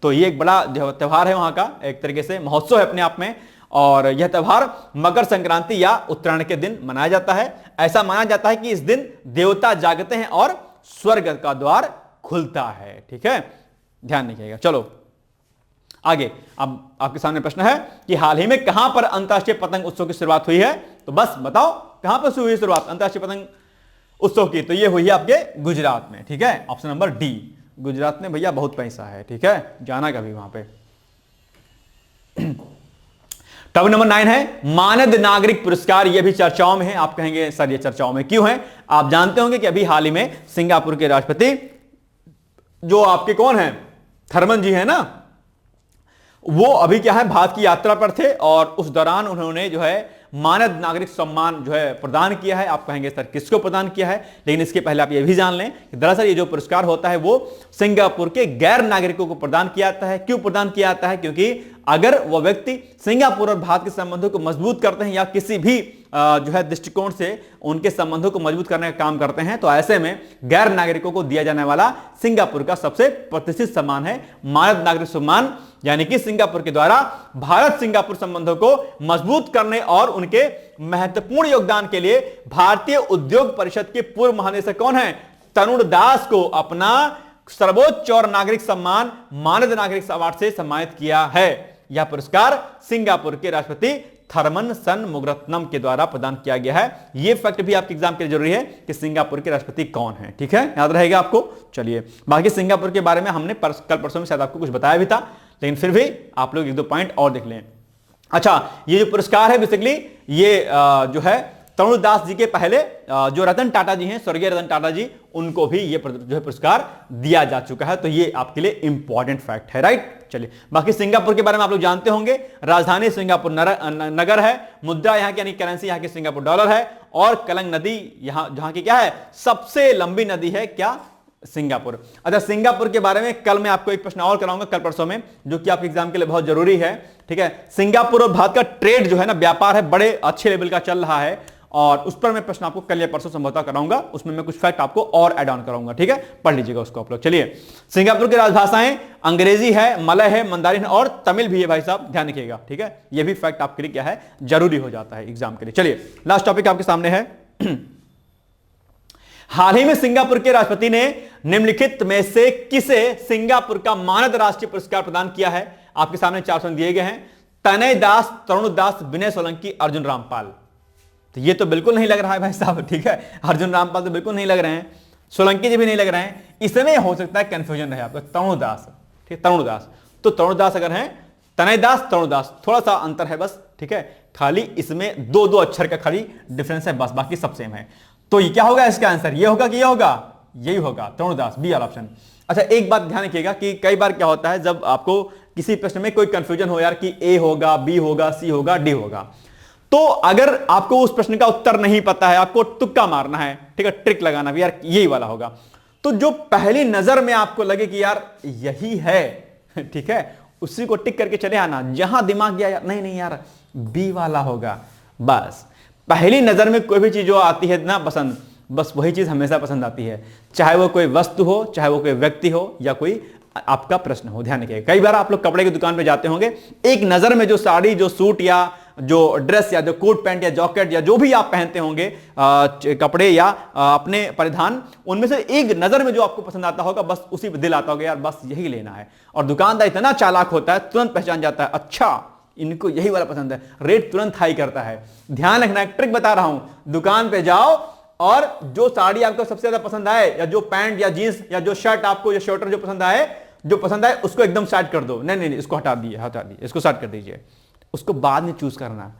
तो ये एक बड़ा त्योहार है वहां का, एक तरीके से महोत्सव है अपने आप में। और यह त्योहार मकर संक्रांति या उत्तरायण के दिन मनाया जाता है। ऐसा माना जाता है कि इस दिन देवता जागते हैं और स्वर्ग का द्वार खुलता है, ठीक है। ध्यान रखिएगा। चलो आगे, अब आपके सामने प्रश्न है कि हाल ही में कहां पर अंतरराष्ट्रीय पतंग उत्सव की शुरुआत हुई है? तो बस बताओ कहां पर हुई शुरुआत अंतरराष्ट्रीय पतंग उत्सव की? तो ये हुई है आपके गुजरात में, ठीक है। ऑप्शन नंबर डी, गुजरात में भैया बहुत पैसा है, ठीक है, जाना कभी वहां पे। टॉपिक नंबर 9 है मानद नागरिक पुरस्कार। यह भी चर्चाओं में है। आप कहेंगे सर ये चर्चाओं में क्यों है? आप जानते होंगे कि अभी हाल ही में सिंगापुर के राष्ट्रपति जो आपके कौन है, थर्मन जी है ना, वो अभी क्या है भारत की यात्रा पर थे, और उस दौरान उन्होंने जो है मानद नागरिक सम्मान जो है प्रदान किया है। आप कहेंगे सर किसको प्रदान किया है, लेकिन इसके पहले आप ये भी जान लें कि दरअसल ये जो पुरस्कार होता है वो सिंगापुर के गैर नागरिकों को प्रदान किया जाता है। क्यों प्रदान किया जाता है? क्योंकि अगर वह व्यक्ति सिंगापुर और भारत के संबंधों को मजबूत करते हैं या किसी भी जो है दृष्टिकोण से उनके संबंधों को मजबूत करने का काम करते हैं, तो ऐसे में गैर नागरिकों को दिया जाने वाला सिंगापुर का सबसे प्रतिष्ठित सम्मान है मानद नागरिक सम्मान। यानी कि सिंगापुर के द्वारा भारत सिंगापुर संबंधों को मजबूत करने और उनके महत्वपूर्ण योगदान के लिए भारतीय उद्योग परिषद के पूर्व महानिदेशक कौन है? तरुण दास को अपना सर्वोच्च और नागरिक सम्मान मानद नागरिक अवार्ड से सम्मानित किया है। यह पुरस्कार सिंगापुर के राष्ट्रपति थरमन सनमुगरत्नम के द्वारा प्रदान किया गया है। यह फैक्ट भी आपके एग्जाम के लिए जरूरी है कि सिंगापुर के राष्ट्रपति कौन है। ठीक है, याद रहेगा आपको। चलिए, बाकी सिंगापुर के बारे में हमने कल परसों में शायद आपको कुछ बताया भी था, लेकिन फिर भी आप लोग एक दो पॉइंट और देख लें। अच्छा, ये जो पुरस्कार है बेसिकली ये जो है तरुण दास जी के पहले जो रतन टाटा जी हैं, स्वर्गीय रतन टाटा जी, उनको भी ये जो है पुरस्कार दिया जा चुका है। तो ये आपके लिए इंपॉर्टेंट फैक्ट है, राइट। चलिए, बाकी सिंगापुर के बारे में आप लोग जानते होंगे। राजधानी सिंगापुर नगर है, मुद्रा यहाँ की यानी करेंसी यहाँ की सिंगापुर डॉलर है, और कलंग नदी यहाँ जहां की क्या है सबसे लंबी नदी है, क्या? सिंगापुर। अच्छा, सिंगापुर के बारे में कल मैं आपको एक प्रश्न और कराऊंगा कल परसों में, जो कि आपके एग्जाम के लिए बहुत जरूरी है। ठीक है, सिंगापुर और भारत का ट्रेड जो है ना, व्यापार है, बड़े अच्छे लेवल का चल रहा है, और उस पर मैं प्रश्न आपको कल या परसों संभवतः कराऊंगा। उसमें मैं कुछ फैक्ट आपको और ऐड ऑन कराऊंगा। ठीक है, पढ़ लीजिएगा उसको आप लोग। चलिए, सिंगापुर की राजभाषाएं अंग्रेजी है, मलय है, मंदारिन और तमिल भी है भाई साहब, ध्यान रखिएगा। ठीक है, यह भी फैक्ट आपके लिए क्या है, जरूरी हो जाता है एग्जाम के लिए। चलिए, लास्ट टॉपिक आपके सामने है। हाल ही में सिंगापुर के राष्ट्रपति ने निम्नलिखित में से किसे सिंगापुर का मानद राष्ट्रीय पुरस्कार प्रदान किया है? आपके सामने 4 ऑप्शन दिए गए हैं। तनय दास, तरुण दास, विनय सोलंकी, अर्जुन रामपाल। तो ये तो बिल्कुल नहीं लग रहा है भाई साहब। ठीक है, अर्जुन रामपाल तो बिल्कुल नहीं लग रहे हैं, सोलंकी जी भी नहीं लग रहे हैं। इसमें हो सकता है कंफ्यूजन रहे आपका, तरुण दास। ठीक, तरुण दास, तो तरुण दास अगर हैं, तनय दास, तरुण दास, थोड़ा सा अंतर है बस। ठीक है, खाली इसमें 2 अक्षर का खाली डिफरेंस है बस, बाकी सब सेम है। तो ये क्या होगा इसका आंसर? ये होगा कि ये होगा? यही होगा, तरुण दास, बी वाला ऑप्शन। अच्छा, एक बात ध्यान रखिएगा कि कई बार क्या होता है जब आपको किसी प्रश्न में कोई कंफ्यूजन हो यार कि ए होगा, बी होगा, सी होगा, डी होगा, तो अगर आपको उस प्रश्न का उत्तर नहीं पता है, आपको तुक्का मारना है। ठीक है, ट्रिक लगाना भी यार यही वाला होगा, तो जो पहली नजर में आपको लगे कि यार यही है, ठीक है, उसी को टिक करके चले आना। जहां दिमाग गया यार नहीं यार बी वाला होगा, बस पहली नजर में कोई भी चीज जो आती है ना पसंद, बस वही चीज हमेशा पसंद आती है, चाहे वो कोई वस्तु हो, चाहे वो कोई व्यक्ति हो, या कोई आपका प्रश्न हो। ध्यान रखिए, कई बार आप लोग कपड़े की दुकान पे जाते होंगे, एक नजर में जो साड़ी, जो सूट, या जो ड्रेस, या जो कोट पैंट, या जैकेट, या जो भी आप पहनते होंगे कपड़े या अपने परिधान, उनमें से एक नजर में जो आपको पसंद आता होगा, बस उसी पे दिल आता होगा यार बस यही लेना है। और दुकानदार इतना चालाक होता है, तुरंत पहचान जाता है, अच्छा इनको यही वाला पसंद है, रेट तुरंत हाई करता है। ध्यान रखना, एक ट्रिक बता रहा हूं, दुकान पे जाओ और जो साड़ी आपको सबसे ज्यादा पसंद आए, या जो पैंट या जींस या जो शर्ट आपको, या शर्टर जो पसंद आए उसको एकदम स्टार्ट कर दो। नहीं, इसको हटा दिए, इसको स्टार्ट कर दीजिए, उसको बाद में चूज करना।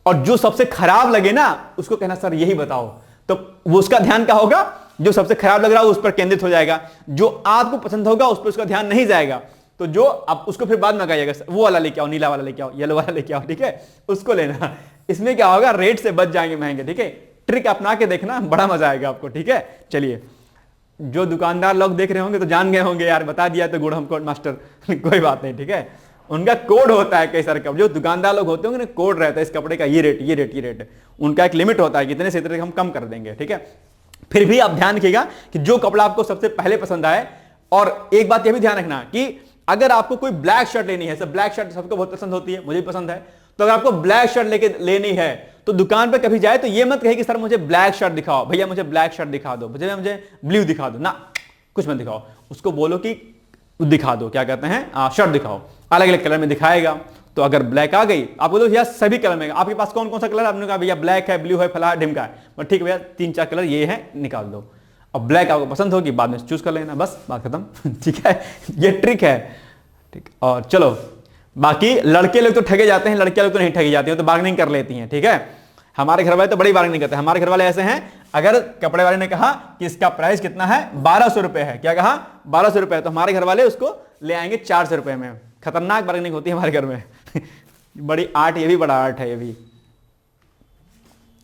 और जो सबसे खराब लगे ना उसको कहना सर यही बताओ, तो वो उसका ध्यान क्या होगा, जो सबसे खराब लग रहा है उस पर केंद्रित हो जाएगा, जो आपको पसंद होगा उस पर उसका ध्यान नहीं जाएगा। तो जो आप उसको फिर बाद में लगाइएगा, वो वाला लेके आओ, नीला वाला लेके आओ, येलो वाला लेके आओ, ठीक है, उसको लेना। इसमें क्या होगा, रेट से बच जाएंगे महंगे। ठीक है, ट्रिक अपना के देखना, बड़ा मजा आएगा आपको। ठीक है, चलिए, जो दुकानदार लोग देख रहे होंगे तो जान गए होंगे यार, बता दिया तो गुड़ हमको मास्टर, कोई बात नहीं। ठीक है, उनका कोड होता है कई सारे का, जो दुकानदार लोग होते होंगे ना, कोड रहता है इस कपड़े का, ये रेट, ये रेट, ये रेट, उनका एक लिमिट होता है कितने से इतने हम कम कर देंगे। ठीक है, फिर भी आप ध्यान रखिएगा कि जो कपड़ा आपको सबसे पहले पसंद आए। और एक बात यह भी ध्यान रखना कि अगर आपको कोई ब्लैक शर्ट लेनी है, सब ब्लैक शर्ट सबको बहुत पसंद होती है, मुझे भी पसंद है, तो अगर आपको ब्लैक शर्ट लेनी है तो दुकान पे कभी जाए तो ये मत कहे कि सर मुझे ब्लैक शर्ट दिखाओ, भैया मुझे ब्लैक शर्ट दिखा दो, मुझे ब्लू दिखा दो, ना कुछ मत दिखाओ, उसको बोलो कि दिखा दो, क्या कहते हैं, शर्ट दिखाओ, अलग अलग कलर में दिखाएगा। तो अगर ब्लैक आ गई, आप बोलो भैया सभी कलर में, आपके पास कौन कौन सा कलर, आपने कहा भैया ब्लैक है, ब्लू है, फला ढिमका है, ठीक है भैया 3-4 कलर ये है, निकाल दो। अब ब्लैक आपको पसंद होगी, बाद में चूज कर लेना, बस बात खत्म। ठीक है, ये ट्रिक है। ठीक, और चलो बाकी लड़के लोग तो ठगे जाते हैं, लड़कियां लोग तो नहीं ठगी जाती हैं, तो बार्गेनिंग कर लेती हैं। ठीक है, हमारे घर वाले तो बड़ी बार्गेनिंग करते हैं। हमारे घर वाले ऐसे हैं, अगर कपड़े वाले ने कहा कि इसका प्राइस कितना है, 1200 रुपए है, क्या कहा, 1200 रुपए, तो हमारे घर वाले उसको ले आएंगे 400 रुपए में। खतरनाक बार्गेनिंग होती है हमारे घर में। बड़ी आर्ट, ये भी बड़ा आर्ट है ये भी।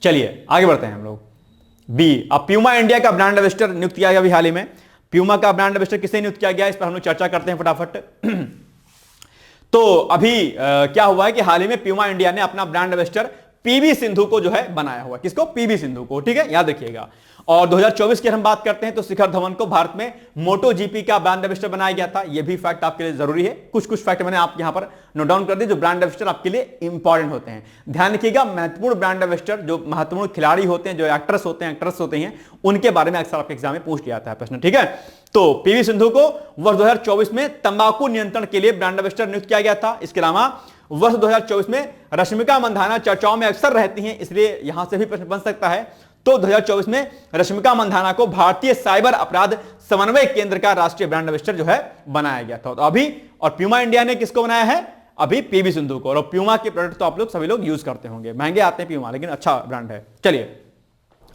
चलिए आगे बढ़ते हैं हम लोग। बी, अब प्यूमा इंडिया का ब्रांड एम्बेसडर नियुक्त किया गया अभी हाल ही में। प्यूमा का ब्रांड एम्बेसडर किसे नियुक्त किया गया, इस पर हम लोग चर्चा करते हैं फटाफट। तो अभी क्या हुआ है कि हाल ही में प्यूमा इंडिया ने अपना ब्रांड एम्बेसडर पीवी सिंधु को जो है बनाया हुआ। किसको? पीवी सिंधु को, ठीक है, याद रखिएगा। और 2024 की हम बात करते हैं तो शिखर धवन को भारत में मोटो जीपी का ब्रांड एम्बेसडर बनाया गया था। यह भी फैक्ट आपके लिए जरूरी है। कुछ कुछ फैक्ट मैंने आप यहां पर नोट डाउन कर दिए जो ब्रांड एम्बेसडर आपके लिए इंपॉर्टेंट होते हैं। ध्यान रखिएगा, महत्वपूर्ण ब्रांड एम्बेसडर जो महत्वपूर्ण खिलाड़ी होते हैं, जो एक्ट्रेस होते हैं, उनके बारे में अक्सर आपके एग्जाम में पूछ लिया जाता है प्रश्न, ठीक है। तो पीवी सिंधु को वर्ष 2024 में तंबाकू नियंत्रण के लिए ब्रांड एम्बेसडर नियुक्त किया गया था। इसके अलावा वर्ष 2024 में रश्मिका मंधाना चर्चाओं में अक्सर रहती हैं, इसलिए यहां से भी प्रश्न बन सकता है। तो 2024 में रश्मिका मंधाना को भारतीय साइबर अपराध समन्वय केंद्र का राष्ट्रीय ब्रांड एम्बेसडर जो है बनाया गया था। तो अभी और प्यूमा इंडिया ने किसको बनाया है? अभी पीवी सिंधु को। और प्यूमा के प्रोडक्ट तो आप लोग सभी लोग यूज करते होंगे, महंगे आते हैं प्यूमा, लेकिन अच्छा ब्रांड है। चलिए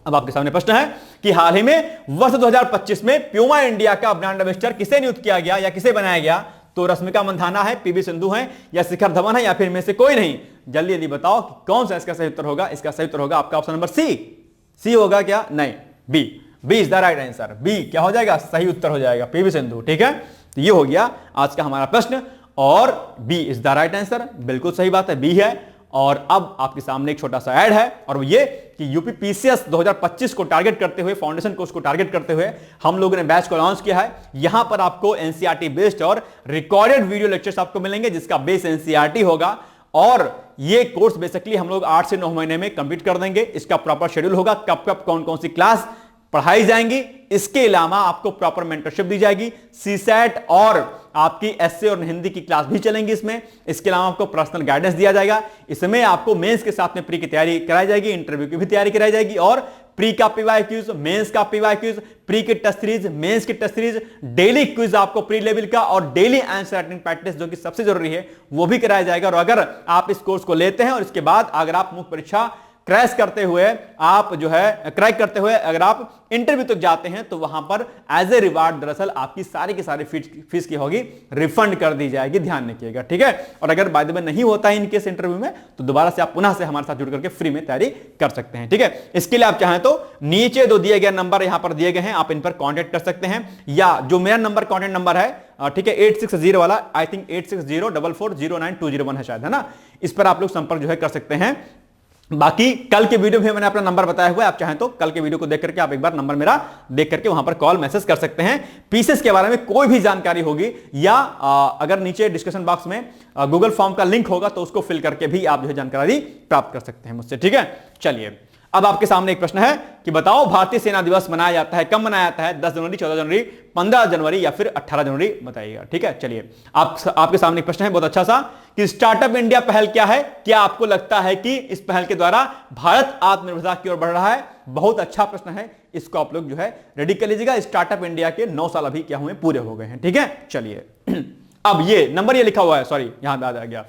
अब आपके सामने प्रश्न है कि हाल ही में वर्ष 2025 में प्यूमा इंडिया का ब्रांड एम्बेसडर किसे नियुक्त किया गया या किसे बनाया गया? तो रश्मिका मंधाना है, पीवी सिंधु है, या शिखर धवन है, या फिर में से कोई नहीं? जल्दी जल्दी बताओ कि कौन सा इसका सही उत्तर होगा। इसका सही उत्तर होगा आपका ऑप्शन नंबर सी होगा क्या? नहीं, B is the right answer. B क्या हो जाएगा? सही उत्तर हो जाएगा, पीवी सिंधु, ठीक है। तो ये हो गया आज का हमारा प्रश्न और B is the right answer, बिल्कुल सही बात है, बी है। और अब आपके सामने एक छोटा सा ऐड है और वो ये कि यूपी पीसीएस 2025 को टारगेट करते हुए, फाउंडेशन कोर्स को टारगेट करते हुए हम लोगों ने बैच को लॉन्च किया है। यहां पर आपको एनसीईआरटी बेस्ड और रिकॉर्डेड वीडियो लेक्चर्स आपको मिलेंगे जिसका बेस एनसीईआरटी होगा। और ये कोर्स बेसिकली हम लोग 8 से 9 महीने में कंप्लीट कर देंगे। इसका प्रॉपर शेड्यूल होगा, कब कब कौन कौन सी क्लास पढ़ाई जाएंगी। इसके अलावा आपको प्रॉपर मेंटरशिप दी जाएगी, सीसैट और आपकी एसए और हिंदी की क्लास भी चलेंगी इसमें। इसके अलावा आपको पर्सनल गाइडेंस दिया जाएगा। इसमें आपको मेंस के साथ में प्री की तैयारी कराई जाएगी, इंटरव्यू की भी तैयारी कराई जाएगी और प्री का पीवाईक्यूज, मेंस का पीवाईक्यूज, प्री की टेस्ट सीरीज, मेंस की टेस्ट सीरीज, डेली क्विज आपको प्री लेवल का और डेली आंसर राइटिंग प्रैक्टिस जो कि सबसे जरूरी है वो भी कराया जाएगा। और अगर आप इस कोर्स को लेते हैं और इसके बाद अगर आप मुख्य परीक्षा क्रैश करते हुए आप जो है क्रैक करते हुए अगर आप इंटरव्यू तक जाते हैं तो वहां पर एज ए रिवार्ड दरअसल आपकी सारी की सारी फीस की होगी रिफंड कर दी जाएगी, ध्यान रखिएगा, ठीक है। और अगर बाय द वे नहीं होता है इनकेस इंटरव्यू में तो दोबारा से आप पुनः से हमारे साथ जुड़ करके फ्री में तैयारी कर सकते हैं, ठीक है। इसके लिए आप चाहें तो नीचे दो दिए गए नंबर यहां पर दिए गए हैं, आप इन पर कॉन्टेक्ट कर सकते हैं, या जो मेरा नंबर कॉन्टेक्ट नंबर है, ठीक है, 860 वाला, आई थिंक 8604409201 है शायद, है ना, इस पर आप लोग संपर्क जो है कर सकते हैं। बाकी कल के वीडियो में मैंने अपना नंबर बताया हुआ है, आप चाहें तो कल के वीडियो को देख करके आप एक बार नंबर मेरा देख करके वहां पर कॉल मैसेज कर सकते हैं। पीसेस के बारे में कोई भी जानकारी होगी या अगर नीचे डिस्कशन बॉक्स में गूगल फॉर्म का लिंक होगा तो उसको फिल करके भी आप जो है जानकारी प्राप्त कर सकते हैं मुझसे, ठीक है। चलिए अब आपके सामने एक प्रश्न है कि बताओ भारतीय सेना दिवस मनाया जाता है, कब मनाया जाता है? 10 जनवरी, 14 जनवरी, 15 जनवरी या फिर 18 जनवरी, बताइएगा, ठीक है। चलिए आपके सामने एक प्रश्न है बहुत अच्छा सा कि स्टार्टअप इंडिया पहल क्या है? क्या आपको लगता है कि इस पहल के द्वारा भारत आत्मनिर्भरता की ओर बढ़ रहा है? बहुत अच्छा प्रश्न है, इसको आप लोग जो है रेडी कर लीजिएगा। स्टार्टअप इंडिया के 9 साल अभी क्या हुए, पूरे हो गए हैं, ठीक है। चलिए अब ये नंबर ये लिखा हुआ है, सॉरी यहां आ गया।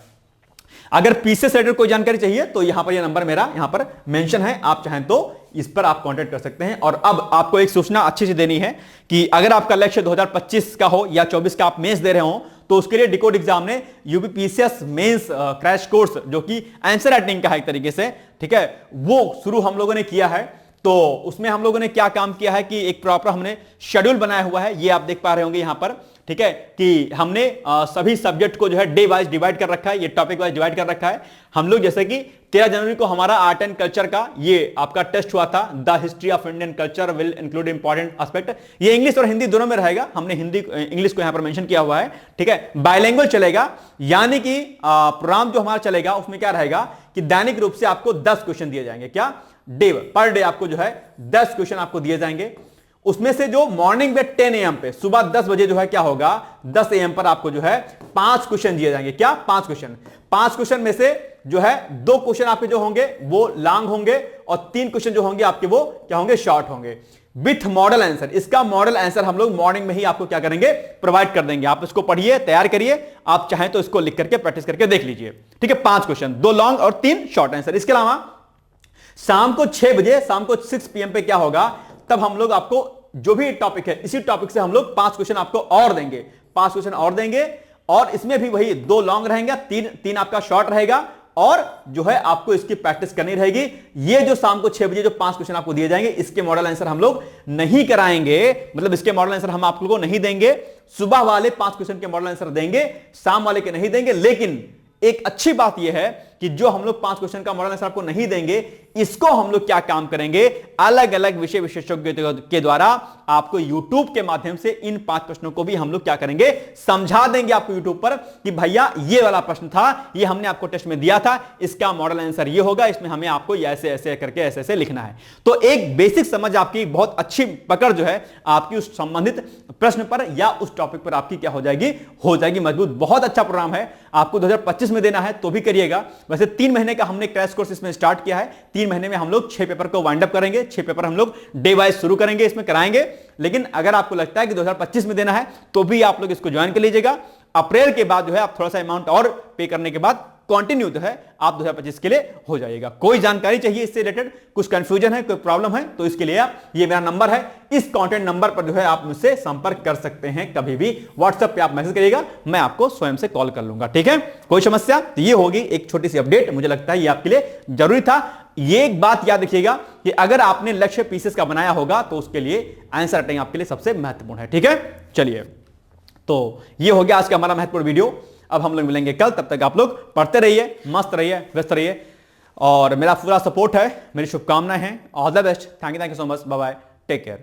अगर पीसीएस से रिलेटेड कोई जानकारी चाहिए तो यहां पर ये नंबर मेरा यहां पर मेंशन है, आप चाहें तो इस पर आप कांटेक्ट कर सकते हैं। और अब आपको एक सूचना अच्छी सी देनी है कि अगर आपका लक्ष्य 2025 का हो या 24 का आप मेंस दे रहे हो तो उसके लिए डिकोड एग्जाम ने UP PCS mains crash course जो कि आंसर राइटिंग का है एक तरीके से, ठीक है, वो शुरू हम लोगों ने किया है। तो उसमें हम लोगों ने क्या काम किया है कि एक प्रॉपर हमने शेड्यूल बनाया हुआ है, ये आप देख पा रहे होंगे यहां पर, ठीक है, कि हमने सभी सब्जेक्ट को जो है डे वाइज डिवाइड कर रखा है, ये टॉपिक वाइज डिवाइड कर रखा है। हम लोग जैसे कि 13 जनवरी को हमारा आर्ट एंड कल्चर का ये आपका टेस्ट हुआ था, the history of Indian culture will include important aspect, ये इंग्लिश और हिंदी दोनों में रहेगा, हमने हिंदी इंग्लिश को यहां पर मेंशन किया हुआ है, ठीक है। बाइलिंगुअल चलेगा, यानी कि प्रोग्राम जो हमारा चलेगा उसमें क्या रहेगा कि दैनिक रूप से आपको 10 क्वेश्चन दिए जाएंगे, क्या डे पर डे आपको जो है 10 क्वेश्चन आपको दिए जाएंगे। उसमें से जो मॉर्निंग में 10 AM पे सुबह 10 बजे जो है क्या होगा 10 AM पर आपको जो है 5 क्वेश्चन दिए जाएंगे, क्या 5 क्वेश्चन। 5 क्वेश्चन में से जो है 2 क्वेश्चन आपके जो होंगे वो लॉन्ग होंगे और 3 क्वेश्चन जो होंगे आपके वो क्या होंगे, शॉर्ट होंगे विथ मॉडल आंसर। इसका मॉडल आंसर हम लोग मॉर्निंग में ही आपको क्या करेंगे, प्रोवाइड कर देंगे। आप इसको पढ़िए, तैयार करिए, आप चाहें तो इसको लिख करके प्रैक्टिस करके देख लीजिए, ठीक है। 5 क्वेश्चन, 2 लॉन्ग और 3 शॉर्ट आंसर। इसके अलावा शाम को 6 बजे, शाम को 6 PM पे क्या होगा, तब हम लोग आपको जो भी टॉपिक है इसी टॉपिक से हम लोग 5 क्वेश्चन आपको और देंगे, 5 क्वेश्चन और देंगे। और इसमें भी वही 2 लॉन्ग रहेंगे, 3 आपका शॉर्ट रहेगा और जो है आपको इसकी प्रैक्टिस करनी रहेगी। ये जो शाम को 6 बजे जो 5 क्वेश्चन आपको दिए जाएंगे, इसके मॉडल आंसर हम लोग नहीं कराएंगे, मतलब इसके मॉडल आंसर हम आप लोगों को नहीं देंगे। सुबह वाले 5 क्वेश्चन के मॉडल आंसर देंगे, शाम वाले के नहीं देंगे। लेकिन एक अच्छी बात यह है कि जो हम लोग 5 क्वेश्चन का मॉडल आंसर आपको नहीं देंगे, इसको हम लोग क्या काम करेंगे, अलग अलग विषय विशेषज्ञों के द्वारा आपको YouTube के माध्यम से इन 5 प्रश्नों को भी हम लोग क्या करेंगे, समझा देंगे आपको YouTube पर कि भैया ये वाला प्रश्न था, ये हमने आपको टेस्ट में दिया था, इसका मॉडल आंसर ये होगा, इसमें हमें आपको ऐसे ऐसे करके ऐसे ऐसे लिखना है। तो एक बेसिक समझ आपकी, बहुत अच्छी पकड़ जो है आपकी उस संबंधित प्रश्न पर या उस टॉपिक पर आपकी क्या हो जाएगी मजबूत। बहुत अच्छा प्रोग्राम है, आपको 2025 में देना है तो भी करिएगा। वैसे 3 महीने का हमने क्रैश कोर्स इसमें स्टार्ट किया है। 3 महीने में हम लोग 6 पेपर को वाइंड अप करेंगे, 6 पेपर हम लोग डे वाइज शुरू करेंगे, इसमें कराएंगे। लेकिन अगर आपको लगता है कि 2025 में देना है तो भी आप लोग इसको ज्वाइन कर लीजिएगा। अप्रैल के बाद जो है आप थोड़ा सा अमाउंट और पे करने के बाद कंटिन्यू जो है आप 2025 के लिए हो जाएगा। कोई जानकारी चाहिए इससे रिलेटेड, कुछ कंफ्यूजन है, कोई प्रॉब्लम है, तो इसके लिए आप, ये मेरा नंबर है, इस कॉन्टेंट नंबर पर जो है आप मुझसे संपर्क कर सकते हैं। कभी भी व्हाट्सएप पे आप मैसेज करिएगा, मैं आपको स्वयं से कॉल कर लूंगा, ठीक है। कोई समस्या, तो ये होगी एक छोटी सी अपडेट, मुझे लगता है ये आपके लिए जरूरी था। ये एक बात याद रखिएगा कि अगर आपने लक्ष्य पीसेस का बनाया होगा तो उसके लिए आंसर अटेंग आपके लिए सबसे महत्वपूर्ण है, ठीक है। चलिए, तो ये हो गया आज का हमारा महत्वपूर्ण वीडियो। अब हम लोग मिलेंगे कल, तब तक आप लोग पढ़ते रहिए, मस्त रहिए, व्यस्त रहिए, और मेरा पूरा सपोर्ट है, मेरी शुभकामनाएं हैं। All the best, thank you so much, bye bye, take care.